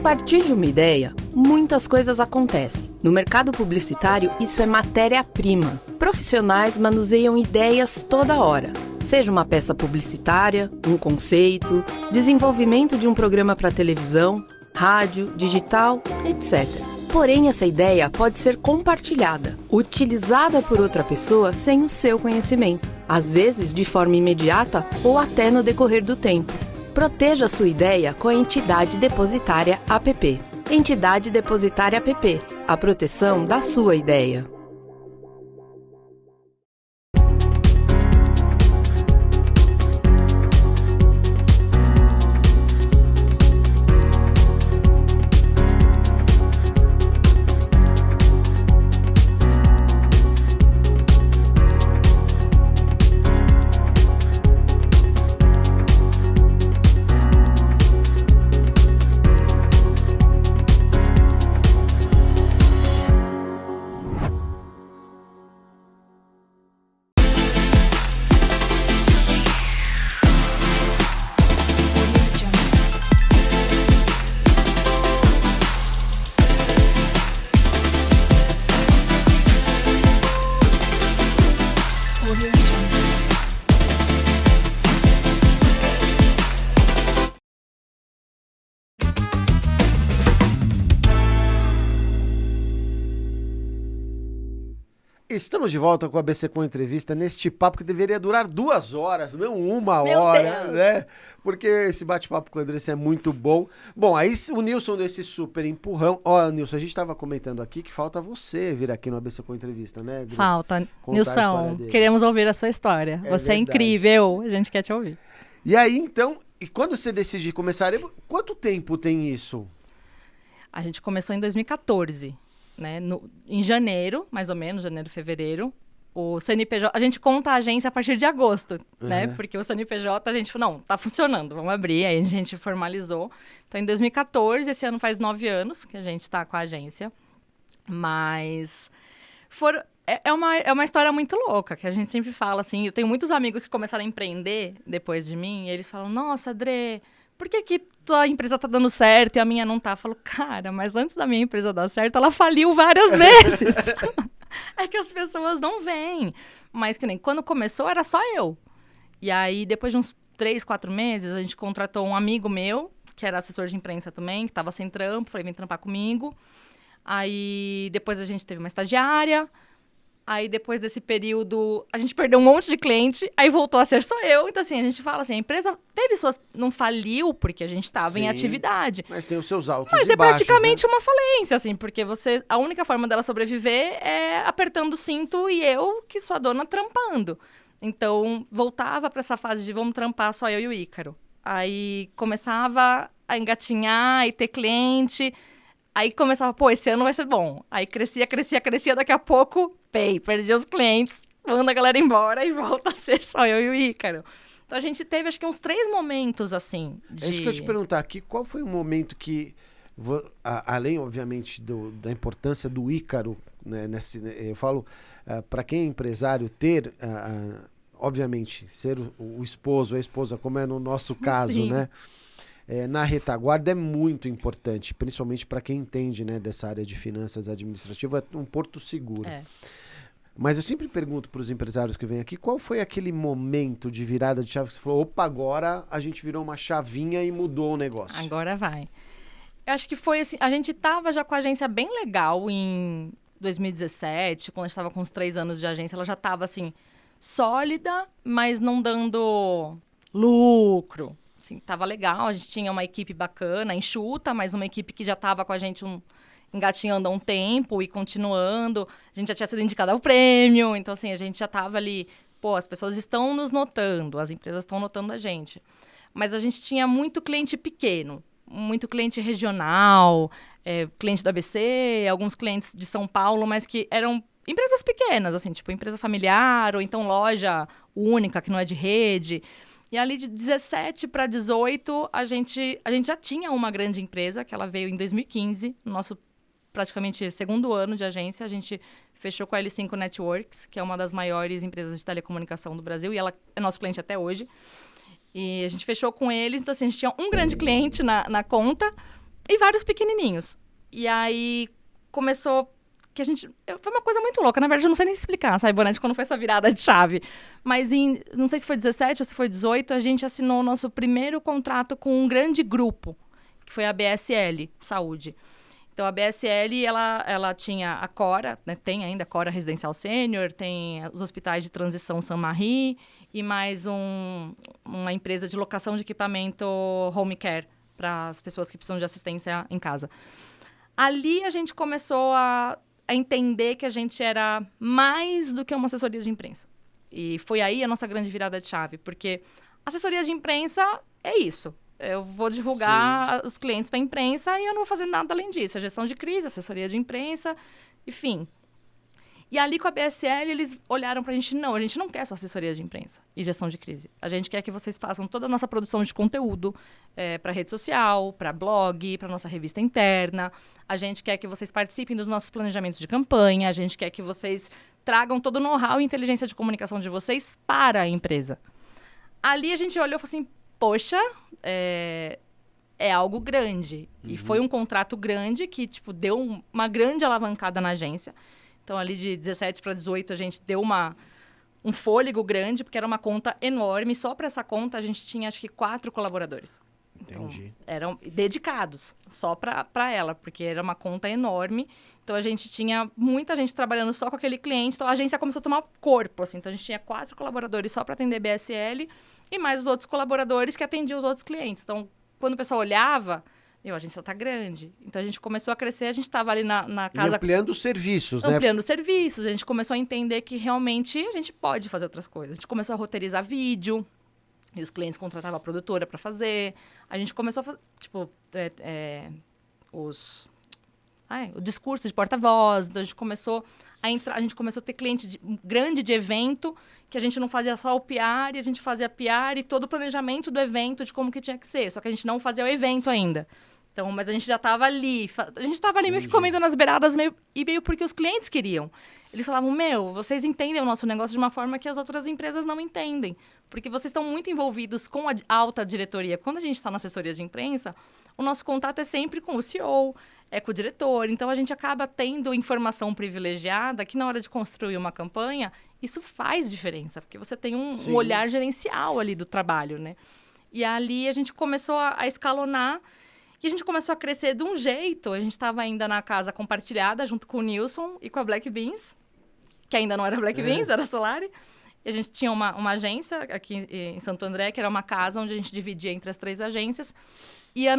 C: partir de uma ideia, muitas coisas acontecem. No mercado publicitário, isso é matéria-prima. Profissionais manuseiam ideias toda hora. Seja uma peça publicitária, um conceito, desenvolvimento de um programa para televisão, rádio, digital, etc. Porém, essa ideia pode ser compartilhada, utilizada por outra pessoa sem o seu conhecimento, às vezes de forma imediata ou até no decorrer do tempo. Proteja sua ideia com a Entidade Depositária APP. Entidade Depositária APP. A proteção da sua ideia.
A: Estamos de volta com a ABC Com Entrevista neste papo que deveria durar 2 horas, não 1
B: Meu
A: hora,
B: Deus.
A: né? Porque esse bate-papo com o Andressa é muito bom. Bom, aí o Nilson deu esse super empurrão. Ó, Nilson, a gente estava comentando aqui que falta você vir aqui no ABC Com Entrevista, né? Adri?
B: Falta.
A: Contar a história
B: Nilson,
A: dele.
B: queremos ouvir a sua história.
A: É
B: Você é
A: verdade.
B: incrível, a gente quer te ouvir.
A: E aí, então, e quando você decide começar, quanto tempo tem isso?
B: A gente começou em 2014, né? Em janeiro, mais ou menos, janeiro, fevereiro. O CNPJ, a gente conta a agência a partir de agosto, né? Porque o CNPJ, a gente falou, não, tá funcionando, vamos abrir. Aí a gente formalizou. Então, em 2014, esse ano faz 9 anos que a gente tá com a agência. Mas é uma história muito louca, que a gente sempre fala, assim. Eu tenho muitos amigos que começaram a empreender depois de mim, e eles falam, nossa, Adrê, por que tua empresa tá dando certo e a minha não tá? Eu falo, cara, mas antes da minha empresa dar certo, ela faliu várias vezes. É que as pessoas não veem. Mas que nem quando começou, era só eu. E aí, depois de uns 3, 4 meses, a gente contratou um amigo meu, que era assessor de imprensa também, que tava sem trampo, falei, vem trampar comigo. Aí, depois a gente teve uma estagiária. Aí, depois desse período, a gente perdeu um monte de cliente. Aí, voltou a ser só eu. Então, assim, a gente fala assim, a empresa teve suas... Não faliu, porque a gente estava em atividade.
A: Mas tem os seus altos
B: Mas
A: e
B: é
A: baixos,
B: praticamente
A: né?
B: uma falência, assim, porque a única forma dela sobreviver é apertando o cinto e eu, que sou a dona, trampando. Então, voltava para essa fase de vamos trampar só eu e o Ícaro. Aí começava a engatinhar e ter cliente. Aí começava, pô, esse ano vai ser bom. Aí crescia, daqui a pouco, perdi os clientes, manda a galera embora e volta a ser só eu e o Ícaro. Então a gente teve, acho que uns 3 momentos, assim, de...
A: É isso que eu ia te perguntar aqui, qual foi o momento que, além, obviamente, da importância do Ícaro, né, eu falo, para quem é empresário, ter, obviamente, ser o esposo, a esposa, como é no nosso caso,
B: Sim.
A: né? Na retaguarda é muito importante, principalmente para quem entende, né, dessa área de finanças administrativas, é um porto seguro. Mas eu sempre pergunto para os empresários que vêm aqui, qual foi aquele momento de virada de chave que você falou, opa, agora a gente virou uma chavinha e mudou o negócio?
B: Agora vai. Eu acho que foi assim, a gente tava já com a agência bem legal em 2017, quando a gente tava com uns 3 anos de agência, ela já tava assim, sólida, mas não dando lucro. Assim, tava legal, a gente tinha uma equipe bacana, enxuta, mas uma equipe que já tava com a gente engatinhando há um tempo e continuando. A gente já tinha sido indicada ao prêmio, então assim, a gente já tava ali, pô, as pessoas estão nos notando, as empresas estão notando a gente. Mas a gente tinha muito cliente pequeno, muito cliente regional, cliente do ABC, alguns clientes de São Paulo, mas que eram empresas pequenas, assim, tipo empresa familiar ou então loja única, que não é de rede. E ali de 17 para 18, a gente já tinha uma grande empresa, que ela veio em 2015, no nosso praticamente 2º ano de agência. A gente fechou com a L5 Networks, que é uma das maiores empresas de telecomunicação do Brasil, e ela é nosso cliente até hoje. E a gente fechou com eles, então assim, a gente tinha um grande cliente na conta, E vários pequenininhos. E aí começou que a gente... Foi uma coisa muito louca. Na verdade, eu não sei nem explicar, sabe, Bonetti, quando foi essa virada de chave. Mas não sei se foi 17 ou se foi 18, a gente assinou o nosso primeiro contrato com um grande grupo, que foi a BSL Saúde. Então, a BSL, ela tinha a Cora, né, tem ainda a Cora Residencial Sênior, tem os hospitais de transição Saint-Marie e mais uma empresa de locação de equipamento home care para as pessoas que precisam de assistência em casa. Ali, a gente começou a entender que a gente era mais do que uma assessoria de imprensa. E foi aí a nossa grande virada de chave, porque assessoria de imprensa é isso. Eu vou divulgar os clientes para a imprensa e eu não vou fazer nada além disso. É gestão de crise, assessoria de imprensa, enfim. E ali com a BSL, eles olharam para a gente gente não quer só assessoria de imprensa e gestão de crise. A gente quer que vocês façam toda a nossa produção de conteúdo para rede social, para blog, para nossa revista interna. A gente quer que vocês participem dos nossos planejamentos de campanha. A gente quer que vocês tragam todo o know-how e inteligência de comunicação de vocês para a empresa. Ali a gente olhou e falou assim, poxa, é algo grande. E foi um contrato grande que, tipo, deu uma grande alavancada na agência. Então, ali de 17 para 18, a gente deu um fôlego grande, porque era uma conta enorme. Só para essa conta, a gente tinha, acho que, 4 colaboradores.
A: Entendi.
B: Então, eram dedicados só para ela, porque era uma conta enorme. Então, a gente tinha muita gente trabalhando só com aquele cliente. Então, a agência começou a tomar corpo, assim. Então, a gente tinha 4 colaboradores só para atender BSL e mais os outros colaboradores que atendiam os outros clientes. Então, quando o pessoal olhava... a agência está grande. Então, a gente começou a crescer, a gente estava ali na casa...
A: E ampliando os serviços, né?
B: Ampliando os serviços. A gente começou a entender que realmente a gente pode fazer outras coisas. A gente começou a roteirizar vídeo, e os clientes contratavam a produtora para fazer. A gente começou a fazer, tipo, o discurso de porta-voz. Então, a gente começou a ter cliente grande de evento, que a gente não fazia só o PR, e a gente fazia PR e todo o planejamento do evento, de como que tinha que ser. Só que a gente não fazia o evento ainda. Então, mas a gente já estava ali. A gente estava ali meio que comendo nas beiradas, meio porque os clientes queriam. Eles falavam, vocês entendem o nosso negócio de uma forma que as outras empresas não entendem. Porque vocês estão muito envolvidos com a alta diretoria. Quando a gente está na assessoria de imprensa, o nosso contato é sempre com o CEO, com o diretor. Então, a gente acaba tendo informação privilegiada que, na hora de construir uma campanha, isso faz diferença. Porque você tem um olhar gerencial ali do trabalho, né? E ali, a gente começou a escalonar. E a gente começou a crescer de um jeito. A gente estava ainda na casa compartilhada, junto com o Nilson e com a Black Beans, que ainda não era Black Beans, era Solari. E a gente tinha uma agência aqui em Santo André, que era uma casa onde a gente dividia entre as 3 agências. E o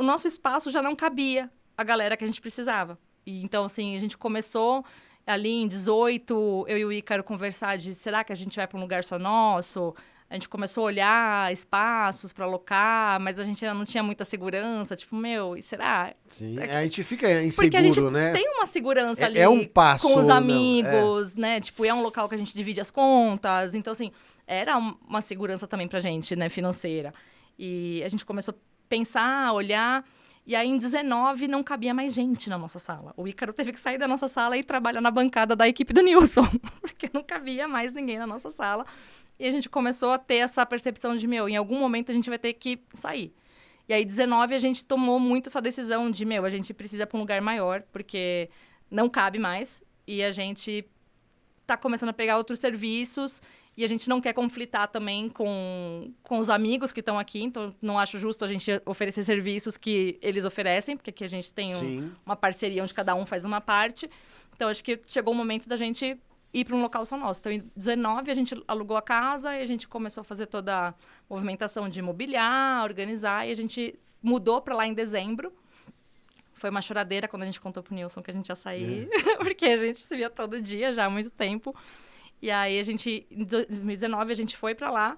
B: nosso espaço já não cabia a galera que a gente precisava. E, então, assim, a gente começou ali em 18, eu e o Ícaro conversar de será que a gente vai para um lugar só nosso? A gente começou a olhar espaços para alocar, mas a gente ainda não tinha muita segurança. Tipo, e será?
A: Sim, a gente fica inseguro,
B: porque a gente
A: né?
B: tem uma segurança ali
A: um passo,
B: com os amigos, né? Tipo, é um local que a gente divide as contas. Então, assim, era uma segurança também pra gente, né? Financeira. E a gente começou a pensar, olhar... E aí, em 19, não cabia mais gente na nossa sala. O Ícaro teve que sair da nossa sala e trabalhar na bancada da equipe do Nilson. Porque não cabia mais ninguém na nossa sala. E a gente começou a ter essa percepção de, em algum momento a gente vai ter que sair. E aí, 19, a gente tomou muito essa decisão de, a gente precisa ir para um lugar maior, porque não cabe mais. E a gente está começando a pegar outros serviços e a gente não quer conflitar também com os amigos que estão aqui. Então, não acho justo a gente oferecer serviços que eles oferecem, porque aqui a gente tem uma parceria onde cada um faz uma parte. Então, acho que chegou o momento da gente ir para um local só nosso. Então, em 19, a gente alugou a casa e a gente começou a fazer toda a movimentação de mobiliar, organizar. E a gente mudou para lá em dezembro. Foi uma choradeira quando a gente contou pro Nilson que a gente ia sair. Porque a gente se via todo dia já há muito tempo. E aí, em 2019, a gente foi para lá.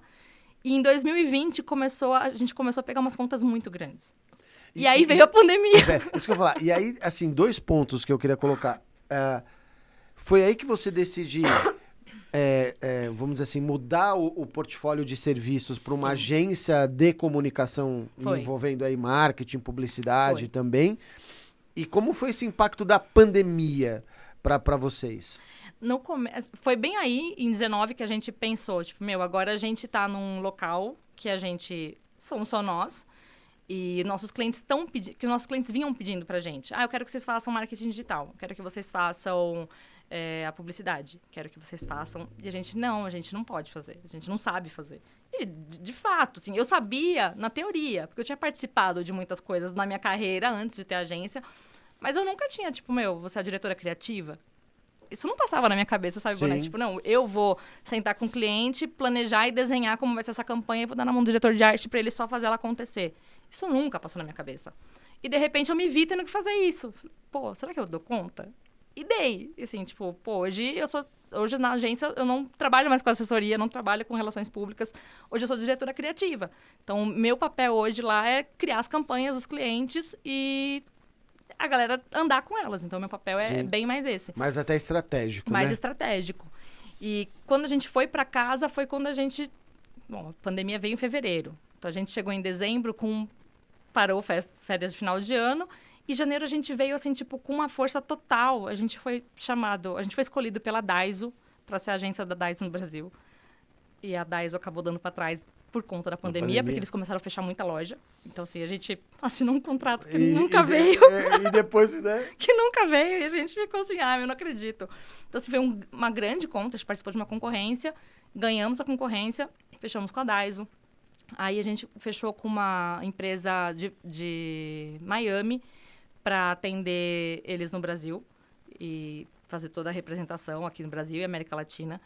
B: E em 2020, a gente começou a pegar umas contas muito grandes. E aí veio a pandemia.
A: Isso que eu ia falar. E aí, assim, 2 pontos que eu queria colocar. Foi aí que você decidiu, vamos dizer assim, mudar o portfólio de serviços para uma agência de comunicação envolvendo aí marketing, publicidade também. E como foi esse impacto da pandemia para vocês?
B: Foi bem aí, em 19, que a gente pensou, agora a gente tá num local que a gente somos só nós. E nossos clientes que nossos clientes vinham pedindo pra gente. Eu quero que vocês façam marketing digital. Quero que vocês façam a publicidade. Quero que vocês façam... E a gente não pode fazer. A gente não sabe fazer. E, de fato, assim, eu sabia na teoria. Porque eu tinha participado de muitas coisas na minha carreira antes de ter agência. Mas eu nunca tinha, tipo, você é a diretora criativa? Isso não passava na minha cabeça, sabe, Boné? Tipo, não, eu vou sentar com o cliente, planejar e desenhar como vai ser essa campanha e vou dar na mão do diretor de arte pra ele só fazer ela acontecer. Isso nunca passou na minha cabeça. E, de repente, eu me vi tendo que fazer isso. Pô, será que eu dou conta? E dei. E, assim, tipo, hoje na agência eu não trabalho mais com assessoria, não trabalho com relações públicas. Hoje eu sou diretora criativa. Então, meu papel hoje lá é criar as campanhas dos clientes e a galera andar com elas. Então, meu papel é bem mais esse.
A: Mais até estratégico,
B: mais
A: né?
B: estratégico. E quando a gente foi para casa, foi quando a gente... Bom, a pandemia veio em fevereiro. Então, a gente chegou em dezembro parou férias de final de ano. E janeiro a gente veio, assim, tipo, com uma força total. A gente foi escolhido pela Daiso para ser a agência da Daiso no Brasil. E a Daiso acabou dando para trás por conta da pandemia, porque eles começaram a fechar muita loja. Então, assim, a gente assinou um contrato que nunca veio.
A: E depois, né?
B: Que nunca veio. E a gente ficou assim, eu não acredito. Então, assim, foi uma grande conta. A gente participou de uma concorrência, ganhamos a concorrência, fechamos com a Daiso. Aí a gente fechou com uma empresa de Miami para atender eles no Brasil e fazer toda a representação aqui no Brasil e América Latina.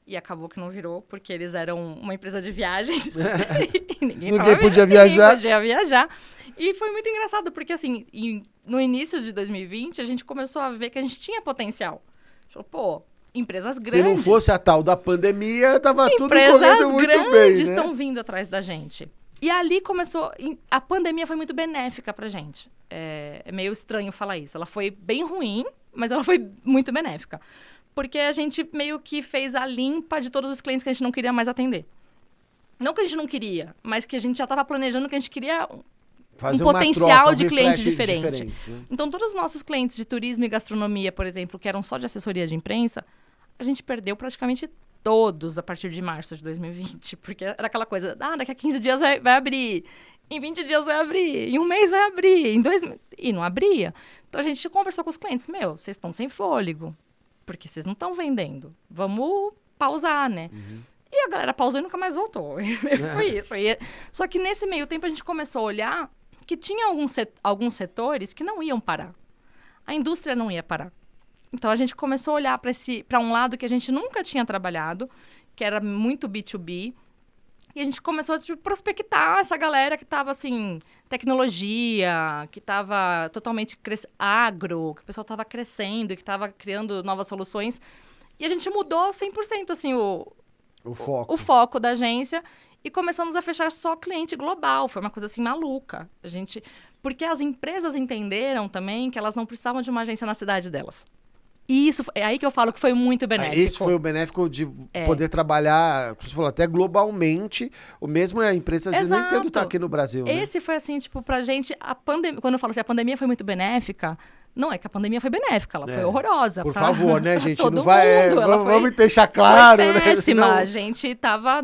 B: E acabou que não virou, porque eles eram uma empresa de viagens. E ninguém
A: podia viajar.
B: Ninguém podia viajar. E foi muito engraçado, porque assim, no início de 2020, a gente começou a ver que a gente tinha potencial. A gente falou, pô, empresas grandes...
A: Se não fosse a tal da pandemia, tava tudo correndo muito bem, né?
B: Empresas grandes estão vindo atrás da gente. E ali começou... A pandemia foi muito benéfica pra gente. É meio estranho falar isso. Ela foi bem ruim, mas ela foi muito benéfica. Porque a gente meio que fez a limpa de todos os clientes que a gente não queria mais atender. Não que a gente não queria, mas que a gente já estava planejando que a gente queria
A: fazer
B: um potencial
A: troca,
B: de cliente diferente.
A: Né?
B: Então, todos os nossos clientes de turismo e gastronomia, por exemplo, que eram só de assessoria de imprensa, a gente perdeu praticamente todos a partir de março de 2020. Porque era aquela coisa, daqui a 15 dias vai abrir, em 20 dias vai abrir, em um mês vai abrir, e não abria. Então, a gente conversou com os clientes, vocês estão sem fôlego. Porque vocês não estão vendendo. Vamos pausar, né? Uhum. E a galera pausou e nunca mais voltou. Foi isso. Só que nesse meio tempo a gente começou a olhar que tinha alguns setores que não iam parar. A indústria não ia parar. Então a gente começou a olhar para um lado que a gente nunca tinha trabalhado, que era muito B2B. E a gente começou a prospectar essa galera que estava, assim, tecnologia, que estava totalmente agro, que o pessoal estava crescendo, que estava criando novas soluções. E a gente mudou 100%, assim, o foco da agência e começamos a fechar só cliente global. Foi uma coisa, assim, maluca. Porque as empresas entenderam também que elas não precisavam de uma agência na cidade delas. E isso, é aí que eu falo que foi muito benéfico.
A: Isso foi o benéfico de poder trabalhar, como você falou, até globalmente. O mesmo a empresa, às vezes, nem tendo estar aqui no Brasil, né?
B: Esse foi assim, tipo, pra gente, quando eu falo assim, a pandemia foi muito benéfica, não é que a pandemia foi benéfica, ela foi horrorosa.
A: Por favor, né, gente?
B: Todo
A: não vai.
B: mundo,
A: vamos deixar claro,
B: foi péssima.
A: né? Senão...
B: A gente tava,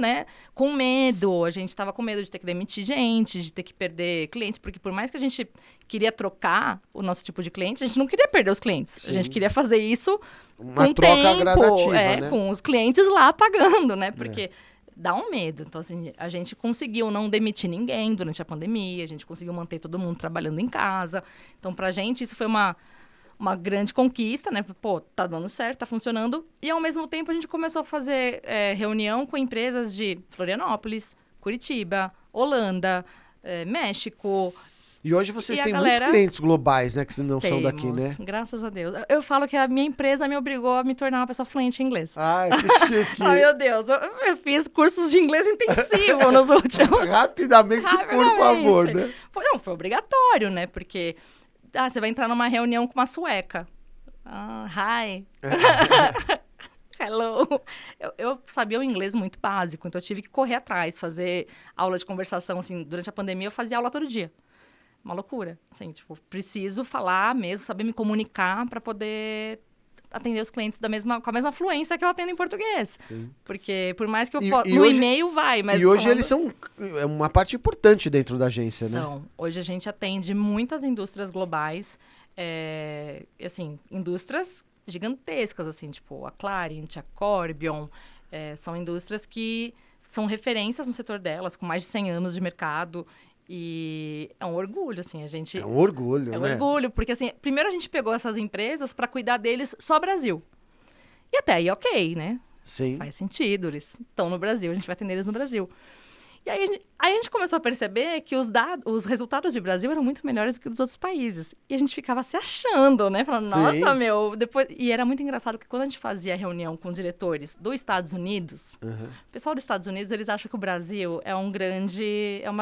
B: com medo. A gente tava com medo de ter que demitir gente, de ter que perder clientes, porque por mais que a gente queria trocar o nosso tipo de cliente, a gente não queria perder os clientes. Sim. A gente queria fazer isso
A: uma
B: com
A: troca
B: tempo,
A: gradativa, né?
B: Com os clientes lá pagando, né? Porque dá um medo. Então, assim, a gente conseguiu não demitir ninguém durante a pandemia, a gente conseguiu manter todo mundo trabalhando em casa. Então, pra gente, isso foi uma grande conquista, né? Pô, tá dando certo, tá funcionando. E, ao mesmo tempo, a gente começou a fazer reunião com empresas de Florianópolis, Curitiba, Holanda, México.
A: E hoje vocês têm muitos clientes globais, né? Que não são daqui, né?
B: Graças a Deus. Eu falo que a minha empresa me obrigou a me tornar uma pessoa fluente em inglês.
A: Ai, que chique.
B: Ai, meu Deus. Eu fiz cursos de inglês intensivo nos últimos...
A: Rapidamente, por favor, né?
B: Foi obrigatório, né? Porque... você vai entrar numa reunião com uma sueca. Hi. Hello. Eu sabia o inglês muito básico, então eu tive que correr atrás, fazer aula de conversação, assim, durante a pandemia eu fazia aula todo dia. Uma loucura, assim, tipo, preciso falar mesmo, saber me comunicar para poder atender os clientes com a mesma fluência que eu atendo em português.
A: Sim.
B: Porque por mais que eu
A: E
B: no
A: hoje,
B: e-mail vai, mas...
A: E hoje eles são uma parte importante dentro da agência, né?
B: Hoje a gente atende muitas indústrias globais, assim, indústrias gigantescas, assim, tipo a Clariant, a Corbion, são indústrias que são referências no setor delas, com mais de 100 anos de mercado. E é um orgulho, assim, a gente...
A: É um orgulho, né?
B: É um orgulho, porque, assim, primeiro a gente pegou essas empresas para cuidar deles só Brasil. E até aí, ok, né?
A: Sim.
B: Faz sentido, eles estão no Brasil, a gente vai atender eles no Brasil. E aí a gente começou a perceber que os resultados de Brasil eram muito melhores do que dos outros países. E a gente ficava se achando, né? Falando, nossa, meu... Depois... E era muito engraçado que quando a gente fazia reunião com diretores dos Estados Unidos, o pessoal dos Estados Unidos, eles acham que o Brasil é uma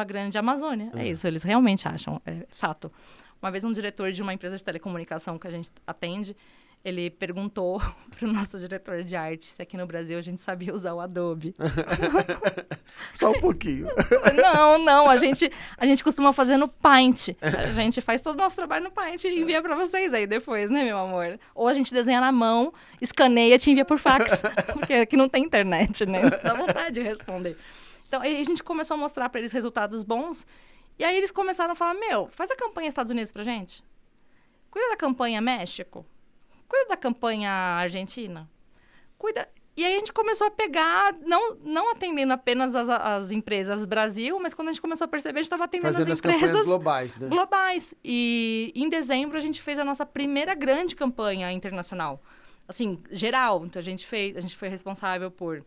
B: grande Amazônia. É isso, eles realmente acham, é fato. Uma vez um diretor de uma empresa de telecomunicação que a gente atende, ele perguntou para o nosso diretor de arte se aqui no Brasil a gente sabia usar o Adobe.
A: Só um pouquinho.
B: Não, a gente costuma fazer no Paint. A gente faz todo o nosso trabalho no Paint e envia para vocês aí depois, né, meu amor? Ou a gente desenha na mão, escaneia e te envia por fax, porque aqui não tem internet, né? Dá vontade de responder. Então, aí a gente começou a mostrar para eles resultados bons, e aí eles começaram a falar, faz a campanha Estados Unidos pra gente. Cuida da campanha México. Cuida da campanha Argentina. E aí a gente começou a pegar, não atendendo apenas as empresas Brasil, mas quando a gente começou a perceber, a gente estava atendendo
A: fazendo
B: as empresas...
A: campanhas globais, né?
B: Globais. E em dezembro a gente fez a nossa primeira grande campanha internacional. Assim, geral. Então a gente foi responsável por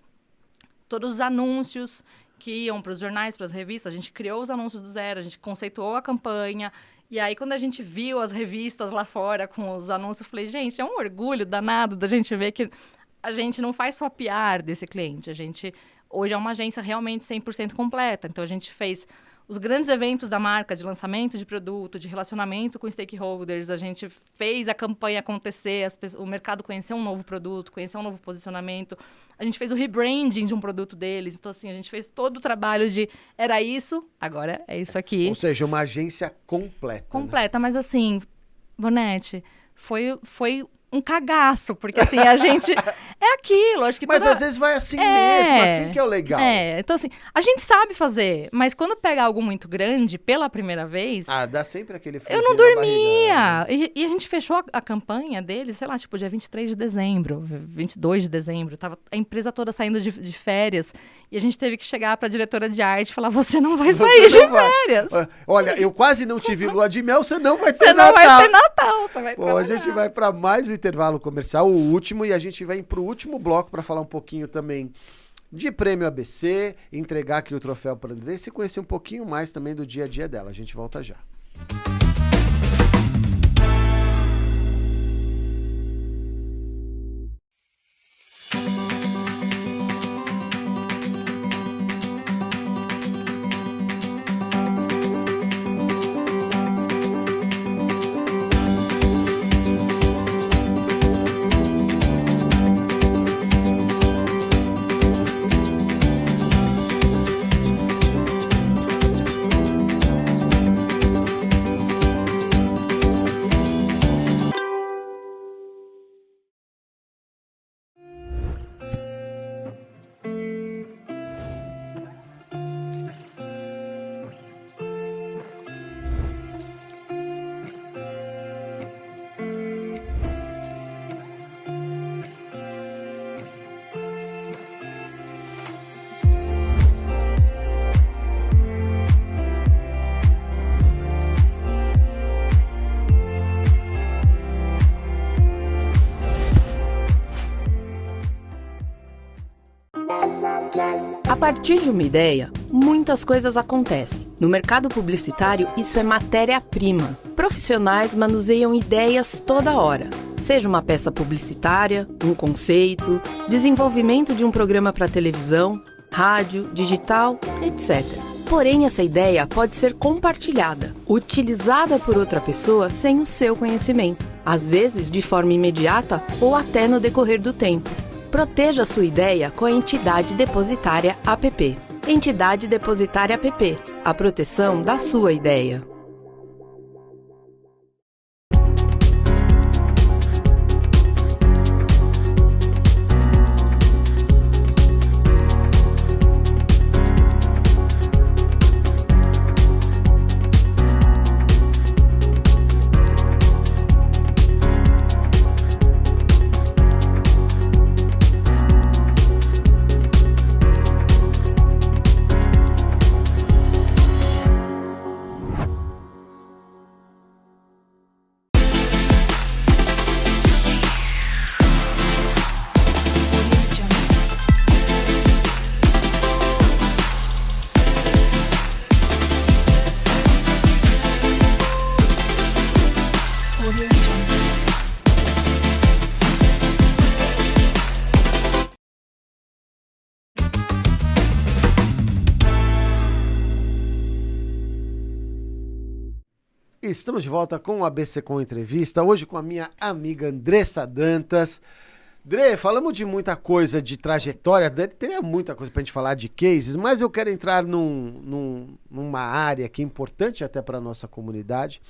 B: todos os anúncios que iam para os jornais, para as revistas. A gente criou os anúncios do zero, a gente conceituou a campanha. E aí, quando a gente viu as revistas lá fora com os anúncios, eu falei, gente, é um orgulho danado da gente ver que a gente não faz só PR desse cliente. A gente, hoje, é uma agência realmente 100% completa. Então, a gente fez os grandes eventos da marca, de lançamento de produto, de relacionamento com stakeholders. A gente fez a campanha acontecer, o mercado conheceu um novo produto, conheceu um novo posicionamento. A gente fez o rebranding de um produto deles. Então, assim, a gente fez todo o trabalho de era isso, agora é isso aqui.
A: Ou seja, uma agência completa.
B: Completa, né? Mas assim, Bonetti, foi um cagaço, porque assim, a gente... É aquilo, acho que...
A: Mas às vezes vai assim mesmo, assim que é o legal.
B: Então assim, a gente sabe fazer, mas quando pega algo muito grande, pela primeira vez...
A: Ah, dá sempre aquele
B: eu não dormia! E a gente fechou a campanha dele, sei lá, tipo, dia 23 de dezembro, 22 de dezembro, tava a empresa toda saindo de férias, e a gente teve que chegar pra diretora de arte e falar, você não vai sair de férias!
A: Olha, eu quase não tive lua de mel, você não vai ter
B: Natal! Você não vai ter Natal, você vai
A: trabalhar. A gente vai pra mais um intervalo comercial, o último, e a gente vai pro último bloco para falar um pouquinho também de Prêmio ABC, entregar aqui o troféu para Andressa e conhecer um pouquinho mais também do dia a dia dela. A gente volta já.
C: A partir de uma ideia, muitas coisas acontecem. No mercado publicitário, isso é matéria-prima. Profissionais manuseiam ideias toda hora. Seja uma peça publicitária, um conceito, desenvolvimento de um programa para televisão, rádio, digital, etc. Porém, essa ideia pode ser compartilhada, utilizada por outra pessoa sem o seu conhecimento, às vezes de forma imediata ou até no decorrer do tempo. Proteja sua ideia com a Entidade Depositária APP. Entidade Depositária APP. A proteção da sua ideia.
A: Estamos de volta com o ABC Com Entrevista, hoje com a minha amiga Andressa Dantas. Dre, falamos de muita coisa de trajetória, teria muita coisa pra gente falar de cases, mas eu quero entrar numa área que é importante até para a nossa comunidade,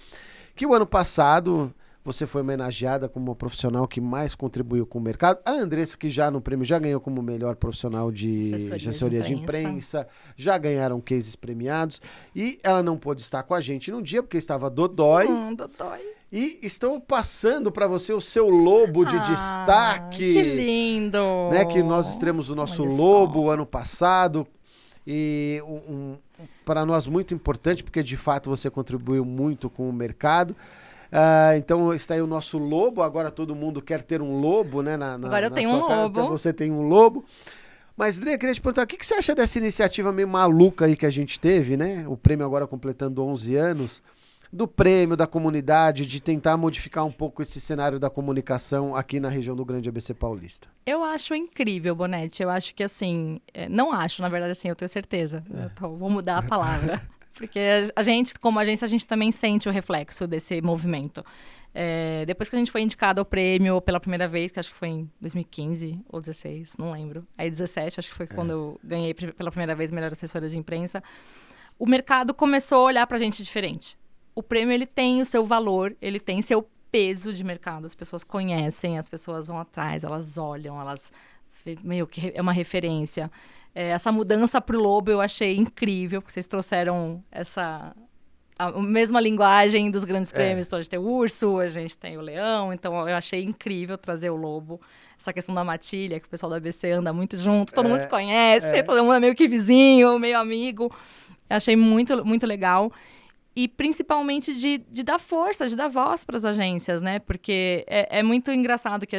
A: que o ano passado você foi homenageada como a profissional que mais contribuiu com o mercado. A Andressa, que já no prêmio já ganhou como melhor profissional de assessoria de imprensa, já ganharam cases premiados, e ela não pôde estar com a gente num dia porque estava dodói.
B: Dodói.
A: E estou passando para você o seu lobo de destaque.
B: Que lindo!
A: Né, que nós estreamos o nosso lobo ano passado. E para nós muito importante, porque de fato você contribuiu muito com o mercado. Então está aí o nosso lobo. Agora todo mundo quer ter um lobo, né?
B: Agora eu tenho um lobo.
A: Então você tem um lobo. Mas, Dre, eu queria te perguntar, o que você acha dessa iniciativa meio maluca aí que a gente teve, né? O prêmio agora completando 11 anos. Do prêmio, da comunidade, de tentar modificar um pouco esse cenário da comunicação aqui na região do Grande ABC Paulista.
B: Eu acho incrível, Bonetti. Eu acho que, assim... não acho, na verdade, assim, eu tenho certeza. Vou mudar a palavra. Porque a gente, como agência, a gente também sente o reflexo desse movimento. Depois que a gente foi indicado ao prêmio pela primeira vez, que acho que foi em 2015 ou 2016, não lembro. Aí 2017, acho que foi quando eu ganhei pela primeira vez melhor assessora de imprensa. O mercado começou a olhar pra gente diferente. O prêmio, ele tem o seu valor, ele tem seu peso de mercado. As pessoas conhecem, as pessoas vão atrás, elas olham, meio que é uma referência. Essa mudança pro lobo eu achei incrível, porque vocês trouxeram a mesma linguagem dos grandes prêmios. Então, a gente tem o urso, a gente tem o leão, então eu achei incrível trazer o lobo. Essa questão da matilha, que o pessoal da ABC anda muito junto, todo mundo se conhece, todo mundo é meio que vizinho, meio amigo. Eu achei muito, muito legal. E principalmente de dar força, de dar voz para as agências, né? Porque é muito engraçado que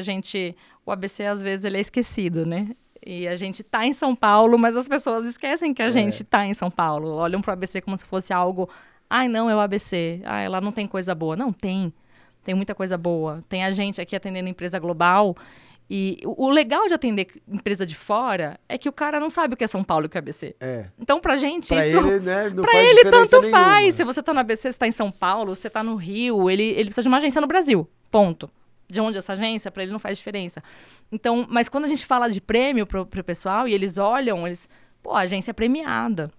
B: o ABC, às vezes, ele é esquecido, né? E a gente tá em São Paulo, mas as pessoas esquecem que a gente tá em São Paulo. Olham pro ABC como se fosse algo... Ai, não, é o ABC. Ai, lá não tem coisa boa. Não, tem. Tem muita coisa boa. Tem a gente aqui atendendo empresa global. E o legal de atender empresa de fora é que o cara não sabe o que é São Paulo e o que é ABC. Então, pra gente,
A: pra
B: isso...
A: Ele, né, não
B: pra
A: faz
B: ele, tanto
A: nenhuma.
B: faz. Se você tá no ABC, você tá em São Paulo, você tá no Rio, ele precisa de uma agência no Brasil. Ponto. De onde essa agência, pra ele não faz diferença. Então, mas quando a gente fala de prêmio pro pessoal e eles olham, a agência é premiada.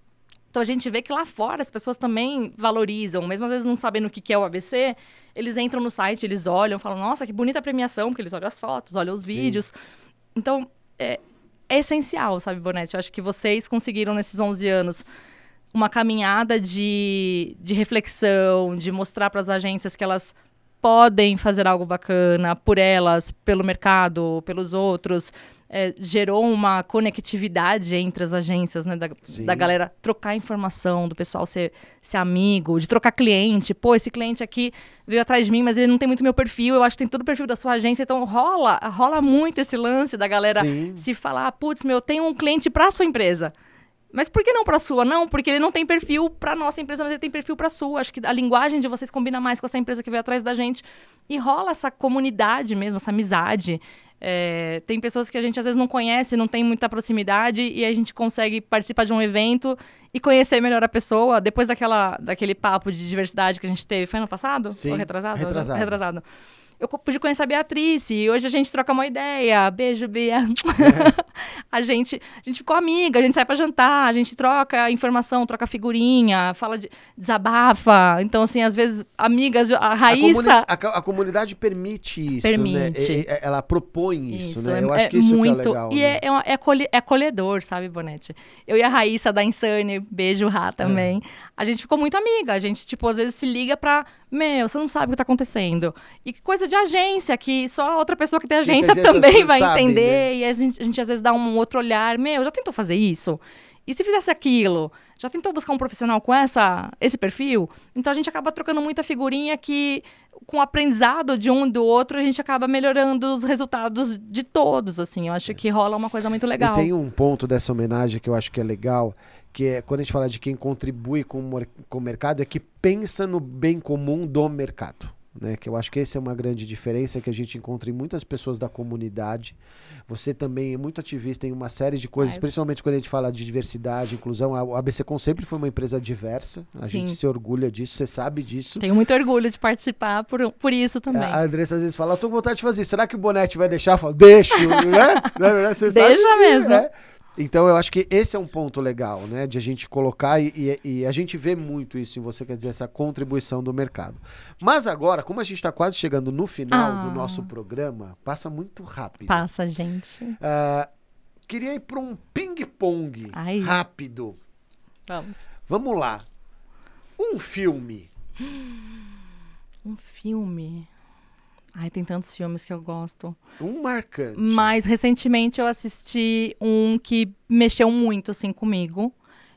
B: Então, a gente vê que lá fora as pessoas também valorizam, mesmo às vezes não sabendo o que é o ABC, eles entram no site, eles olham, falam, nossa, que bonita a premiação, porque eles olham as fotos, olham os vídeos. Então, é essencial, sabe, Bonetti? Eu acho que vocês conseguiram, nesses 11 anos, uma caminhada de reflexão, de mostrar para as agências que elas podem fazer algo bacana por elas, pelo mercado, pelos outros. Gerou uma conectividade entre as agências, né? Da galera trocar informação, do pessoal ser amigo, de trocar cliente. Pô, esse cliente aqui veio atrás de mim, mas ele não tem muito meu perfil. Eu acho que tem todo o perfil da sua agência. Então, rola muito esse lance da galera se falar, putz, eu tenho um cliente pra sua empresa. Mas por que não pra sua? Não, porque ele não tem perfil pra nossa empresa, mas ele tem perfil pra sua. Acho que a linguagem de vocês combina mais com essa empresa que veio atrás da gente. E rola essa comunidade mesmo, essa amizade. Tem pessoas que a gente às vezes não conhece, não tem muita proximidade, e a gente consegue participar de um evento e conhecer melhor a pessoa. Depois daquele papo de diversidade que a gente teve, foi ano passado?
A: Sim,
B: ou retrasado?
A: Retrasado.
B: Eu pude conhecer a Beatriz, e hoje a gente troca uma ideia. Beijo, Bia. A gente ficou amiga, a gente sai pra jantar, a gente troca informação, troca figurinha, desabafa. Então, assim, às vezes, amigas, a Raíssa...
A: A comunidade permite isso,
B: Permite.
A: Né? Ela propõe isso, né? Eu acho que isso
B: muito,
A: que é legal.
B: E
A: né?
B: é acolhedor, sabe, Bonetti? Eu e a Raíssa da Insane, beijo, Rá, também. A gente ficou muito amiga. A gente, às vezes se liga pra... você não sabe o que tá acontecendo. E coisa de agência, que só a outra pessoa que tem agência também vai entender. Né? E a gente às vezes dá um outro olhar. Já tentou fazer isso? E se fizesse aquilo? Já tentou buscar um profissional com esse perfil? Então a gente acaba trocando muita figurinha que, com o aprendizado de um e do outro, a gente acaba melhorando os resultados de todos, assim. Eu acho que rola uma coisa muito legal.
A: E tem um ponto dessa homenagem que eu acho que é legal, que é quando a gente fala de quem contribui com o mercado, é que pensa no bem comum do mercado. né? Que eu acho que essa é uma grande diferença que a gente encontra em muitas pessoas da comunidade. Você também é muito ativista em uma série de coisas, principalmente quando a gente fala de diversidade, inclusão. A ABSecom sempre foi uma empresa diversa, a gente se orgulha disso, você sabe disso.
B: Tenho muito orgulho de participar por isso também.
A: A Andressa às vezes fala, eu tô com vontade de fazer, será que o Bonete vai deixar? Eu falo, deixo, né? Na verdade, você
B: Deixa
A: sabe
B: mesmo.
A: Né? Então eu acho que esse é um ponto legal, né? De a gente colocar e a gente vê muito isso em você, quer dizer, essa contribuição do mercado. Mas agora, como a gente está quase chegando no final do nosso programa, passa muito rápido.
B: Passa, gente.
A: Queria ir para um ping-pong rápido. Vamos lá. Um filme.
B: Um filme... Ai, tem tantos filmes que eu gosto.
A: Um marcante.
B: Mas, recentemente, eu assisti um que mexeu muito, assim, comigo,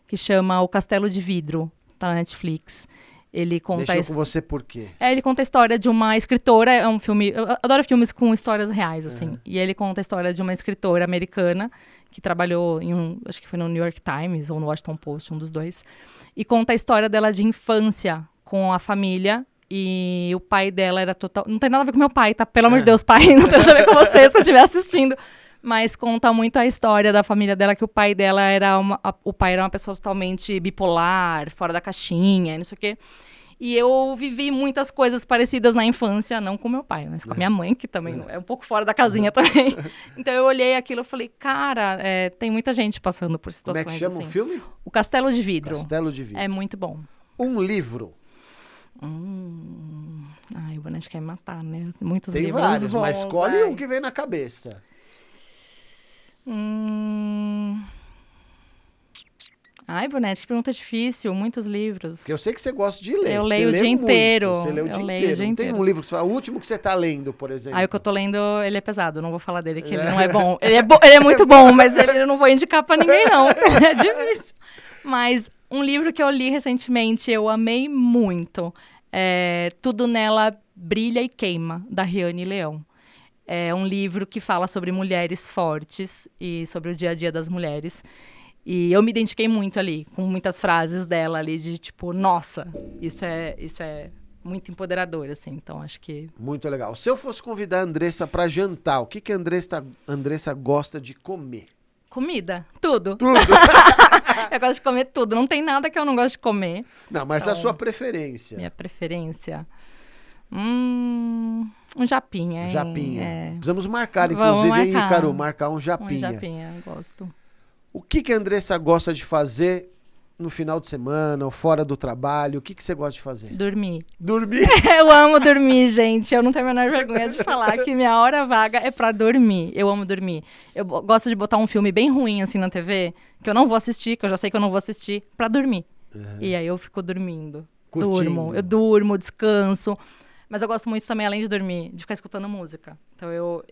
B: que chama O Castelo de Vidro, tá na Netflix. Ele conta...
A: Mexeu com você por quê?
B: Ele conta a história de uma escritora, é um filme... Eu adoro filmes com histórias reais, assim. E ele conta a história de uma escritora americana que trabalhou acho que foi no New York Times ou no Washington Post, um dos dois. E conta a história dela de infância com a família. E o pai dela era total... Não tem nada a ver com meu pai, tá? Pelo amor de Deus, pai. Não tem nada a ver com você, se eu estiver assistindo. Mas conta muito a história da família dela, que o pai dela era o pai era uma pessoa totalmente bipolar, fora da caixinha, não sei o quê. E eu vivi muitas coisas parecidas na infância, não com meu pai, mas com a minha mãe, que também é um pouco fora da casinha também. Então eu olhei aquilo e falei, cara, tem muita gente passando por situações assim.
A: Como é que chama o filme?
B: O Castelo de Vidro.
A: Castelo de Vidro.
B: É muito bom.
A: Um livro.
B: Ai, o Bonete quer me matar, né? Muitos
A: Tem
B: livros
A: vários,
B: bons,
A: mas escolhe um que vem na cabeça.
B: Ai, Bonete, que pergunta difícil. Muitos livros.
A: Porque eu sei que você gosta de ler.
B: Eu leio o dia inteiro.
A: Você lê o dia inteiro. Não tem um livro que você fala, o último que você tá lendo, por exemplo.
B: O que eu tô lendo, ele é pesado. Não vou falar dele, que ele não é bom. Ele é muito bom, mas eu não vou indicar pra ninguém, não. É difícil. Mas um livro que eu li recentemente, eu amei muito. Tudo Nela Brilha e Queima, da Riane Leão. É um livro que fala sobre mulheres fortes e sobre o dia a dia das mulheres. E eu me identifiquei muito ali, com muitas frases dela ali, de tipo, nossa, isso é muito empoderador, assim. Então, acho que... Muito
A: legal. Se eu fosse convidar a Andressa pra jantar, o que a Andressa gosta de comer?
B: Comida. Tudo. Eu gosto de comer tudo. Não tem nada que eu não gosto de comer.
A: Não, mas a sua preferência?
B: Minha preferência? Um japinha, hein?
A: Japinha. Precisamos marcar, inclusive, hein, Ícaro? Marcar um japinha.
B: Um japinha, eu gosto.
A: O que a Andressa gosta de fazer no final de semana ou fora do trabalho? O que você gosta de fazer?
B: Dormir.
A: Dormir?
B: Eu amo dormir, gente. Eu não tenho a menor vergonha de falar que minha hora vaga é pra dormir. Eu amo dormir. Eu gosto de botar um filme bem ruim, assim, na TV, que eu não vou assistir, que eu já sei que eu não vou assistir, pra dormir. E aí eu fico dormindo.
A: Curtindo.
B: Eu durmo, descanso. Mas eu gosto muito também, além de dormir, de ficar escutando música. Então eu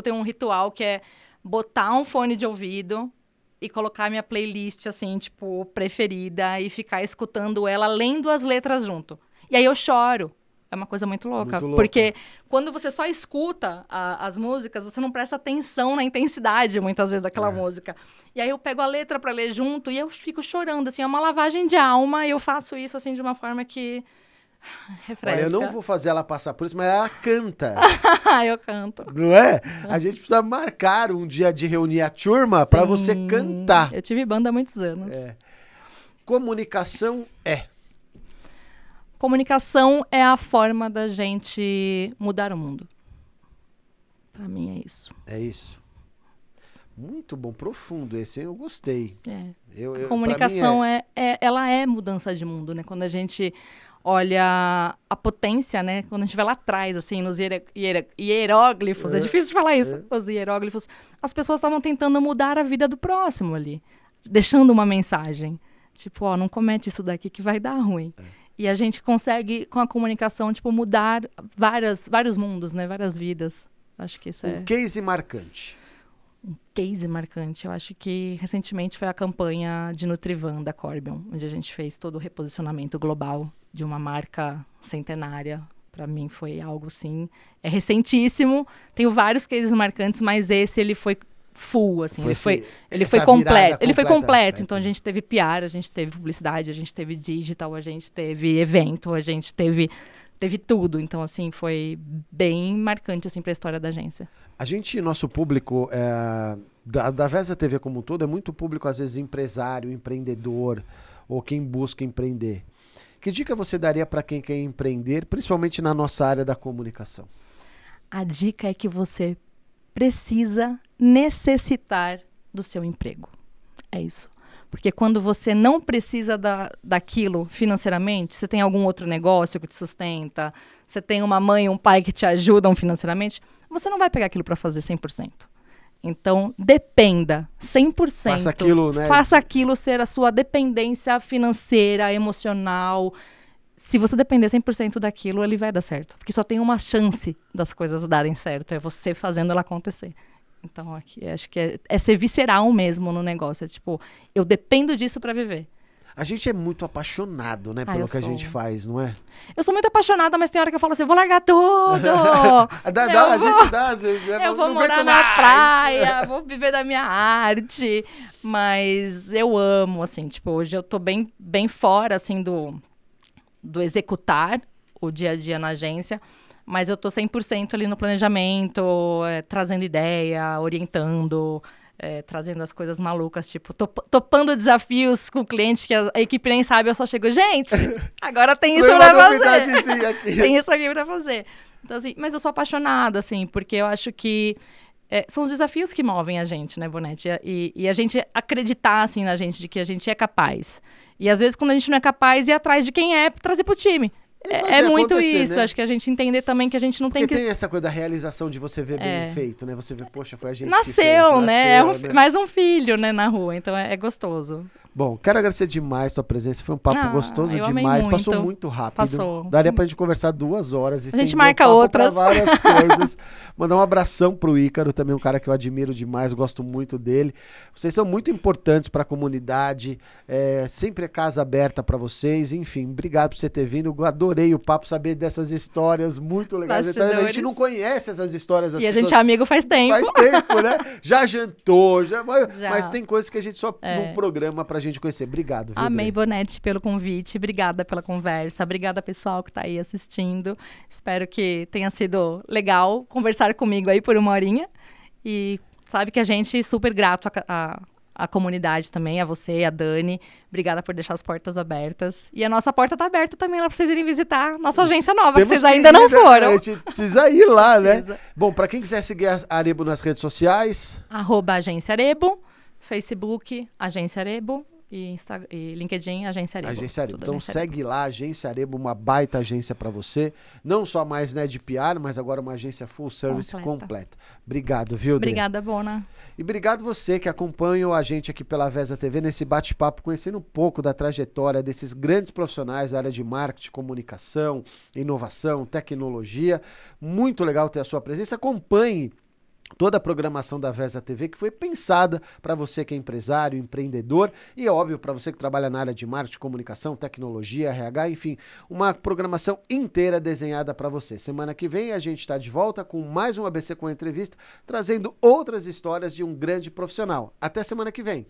B: tenho um ritual que é botar um fone de ouvido e colocar minha playlist, assim, tipo, preferida e ficar escutando ela, lendo as letras junto. E aí eu choro. É uma coisa muito louca. Porque quando você só escuta as músicas, você não presta atenção na intensidade, muitas vezes, daquela música. E aí eu pego a letra pra ler junto e eu fico chorando, assim, é uma lavagem de alma e eu faço isso, assim, de uma forma que... refresca.
A: Olha, eu não vou fazer ela passar por isso, mas ela canta.
B: Eu canto.
A: Não é? A gente precisa marcar um dia de reunir a turma para você cantar.
B: Eu tive banda há muitos anos.
A: Comunicação é?
B: Comunicação é a forma da gente mudar o mundo. Para mim é isso.
A: É isso. Muito bom, profundo esse, eu gostei.
B: A comunicação ela é mudança de mundo, né? Quando a gente olha a potência, né? Quando a gente vai lá atrás, assim, nos hieróglifos, é difícil de falar isso, os hieróglifos, as pessoas estavam tentando mudar a vida do próximo ali, deixando uma mensagem. Tipo, não comete isso daqui que vai dar ruim. E a gente consegue, com a comunicação, tipo, mudar vários mundos, né? Várias vidas. Acho que isso
A: Um case marcante.
B: Um case marcante. Eu acho que recentemente foi a campanha de Nutrivan da Corbion, onde a gente fez todo o reposicionamento global de uma marca centenária. Para mim foi algo, sim, recentíssimo. Tenho vários cases marcantes, mas esse ele foi full, assim. Ele foi completo. Ele foi completo. Então a gente teve PR, a gente teve publicidade, a gente teve digital, a gente teve evento, a gente teve teve tudo. Então, assim, foi bem marcante, assim, para a história da agência.
A: Nosso público da Vesa TV como um todo é muito público, às vezes, empresário, empreendedor ou quem busca empreender. Que dica você daria para quem quer empreender, principalmente na nossa área da comunicação?
B: A dica é que você precisa necessitar do seu emprego. É isso. Porque quando você não precisa daquilo financeiramente, você tem algum outro negócio que te sustenta, você tem uma mãe e um pai que te ajudam financeiramente, você não vai pegar aquilo para fazer 100%. Então, dependa 100%.
A: Faça aquilo, né?
B: Faça aquilo ser a sua dependência financeira, emocional. Se você depender 100% daquilo, ele vai dar certo. Porque só tem uma chance das coisas darem certo. É você fazendo ela acontecer. Então, aqui, acho que é ser visceral mesmo no negócio. É tipo, eu dependo disso para viver.
A: A gente é muito apaixonado, né, pelo que a gente faz, não é?
B: Eu sou muito apaixonada, mas tem hora que eu falo assim, eu vou largar tudo.
A: A gente dá, às vezes.
B: Eu vou morar na praia, vou viver da minha arte. Mas eu amo, assim, tipo, hoje eu tô bem fora, assim, do executar o dia a dia na agência. Mas eu tô 100% ali no planejamento, trazendo ideia, orientando, trazendo as coisas malucas, tipo, topando desafios com o cliente que a equipe nem sabe, eu só chego, gente, agora tem isso pra fazer.
A: Aqui.
B: Tem isso aqui pra fazer. Então, assim, mas eu sou apaixonada, assim, porque eu acho que são os desafios que movem a gente, né, Bonetti? E a gente acreditar, assim, na gente, de que a gente é capaz. E às vezes, quando a gente não é capaz, ir atrás de quem é, trazer pro time. É muito isso,
A: né?
B: Acho que a gente entender também que a gente não
A: Porque
B: tem que...
A: tem essa coisa da realização de você ver bem feito, né? Você vê, poxa, foi a gente
B: Nasceu,
A: que fez.
B: né?
A: Nasceu, né?
B: Mais um filho, né, na rua, então é gostoso.
A: Bom, quero agradecer demais a sua presença, foi um papo gostoso demais, passou muito rápido.
B: Passou.
A: Daria pra gente conversar 2 horas.
B: A gente marca outras.
A: Pra várias coisas. Mandar um abração pro Ícaro, também um cara que eu admiro demais, gosto muito dele. Vocês são muito importantes pra comunidade, sempre é casa aberta pra vocês, enfim, obrigado por você ter vindo, eu adorei o papo, saber dessas histórias muito legais. Então, a gente não conhece essas histórias das pessoas.
B: E a gente é amigo faz tempo.
A: Faz tempo, né? Já jantou, mas tem coisas que a gente só num programa pra gente conhecer. Obrigado.
B: Amei, Bonetti, pelo convite. Obrigada pela conversa. Obrigada, pessoal que tá aí assistindo. Espero que tenha sido legal conversar comigo aí por 1 horinha. E sabe que a gente é super grato a comunidade também, a você, a Dani. Obrigada por deixar as portas abertas. E a nossa porta tá aberta também lá pra vocês irem visitar nossa agência nova, que vocês ainda não foram.
A: A gente precisa ir lá, né? Bom, pra quem quiser seguir a Arebo nas redes sociais...
B: @Agência Arebo, Facebook, Agência Arebo. E LinkedIn, Agência Arebo.
A: Agência Arebo. Então
B: Agência
A: segue lá, Agência Arebo, uma baita agência para você. Não só mais de PR, mas agora uma agência full service completa. Obrigado, viu, Dê?
B: Obrigada, Bona.
A: E obrigado você que acompanha a gente aqui pela Vesa TV nesse bate-papo, conhecendo um pouco da trajetória desses grandes profissionais da área de marketing, comunicação, inovação, tecnologia. Muito legal ter a sua presença. Acompanhe toda a programação da Vesa TV, que foi pensada para você que é empresário, empreendedor e, óbvio, para você que trabalha na área de marketing, comunicação, tecnologia, RH, enfim, uma programação inteira desenhada para você. Semana que vem a gente está de volta com mais um ABC com Entrevista, trazendo outras histórias de um grande profissional. Até semana que vem.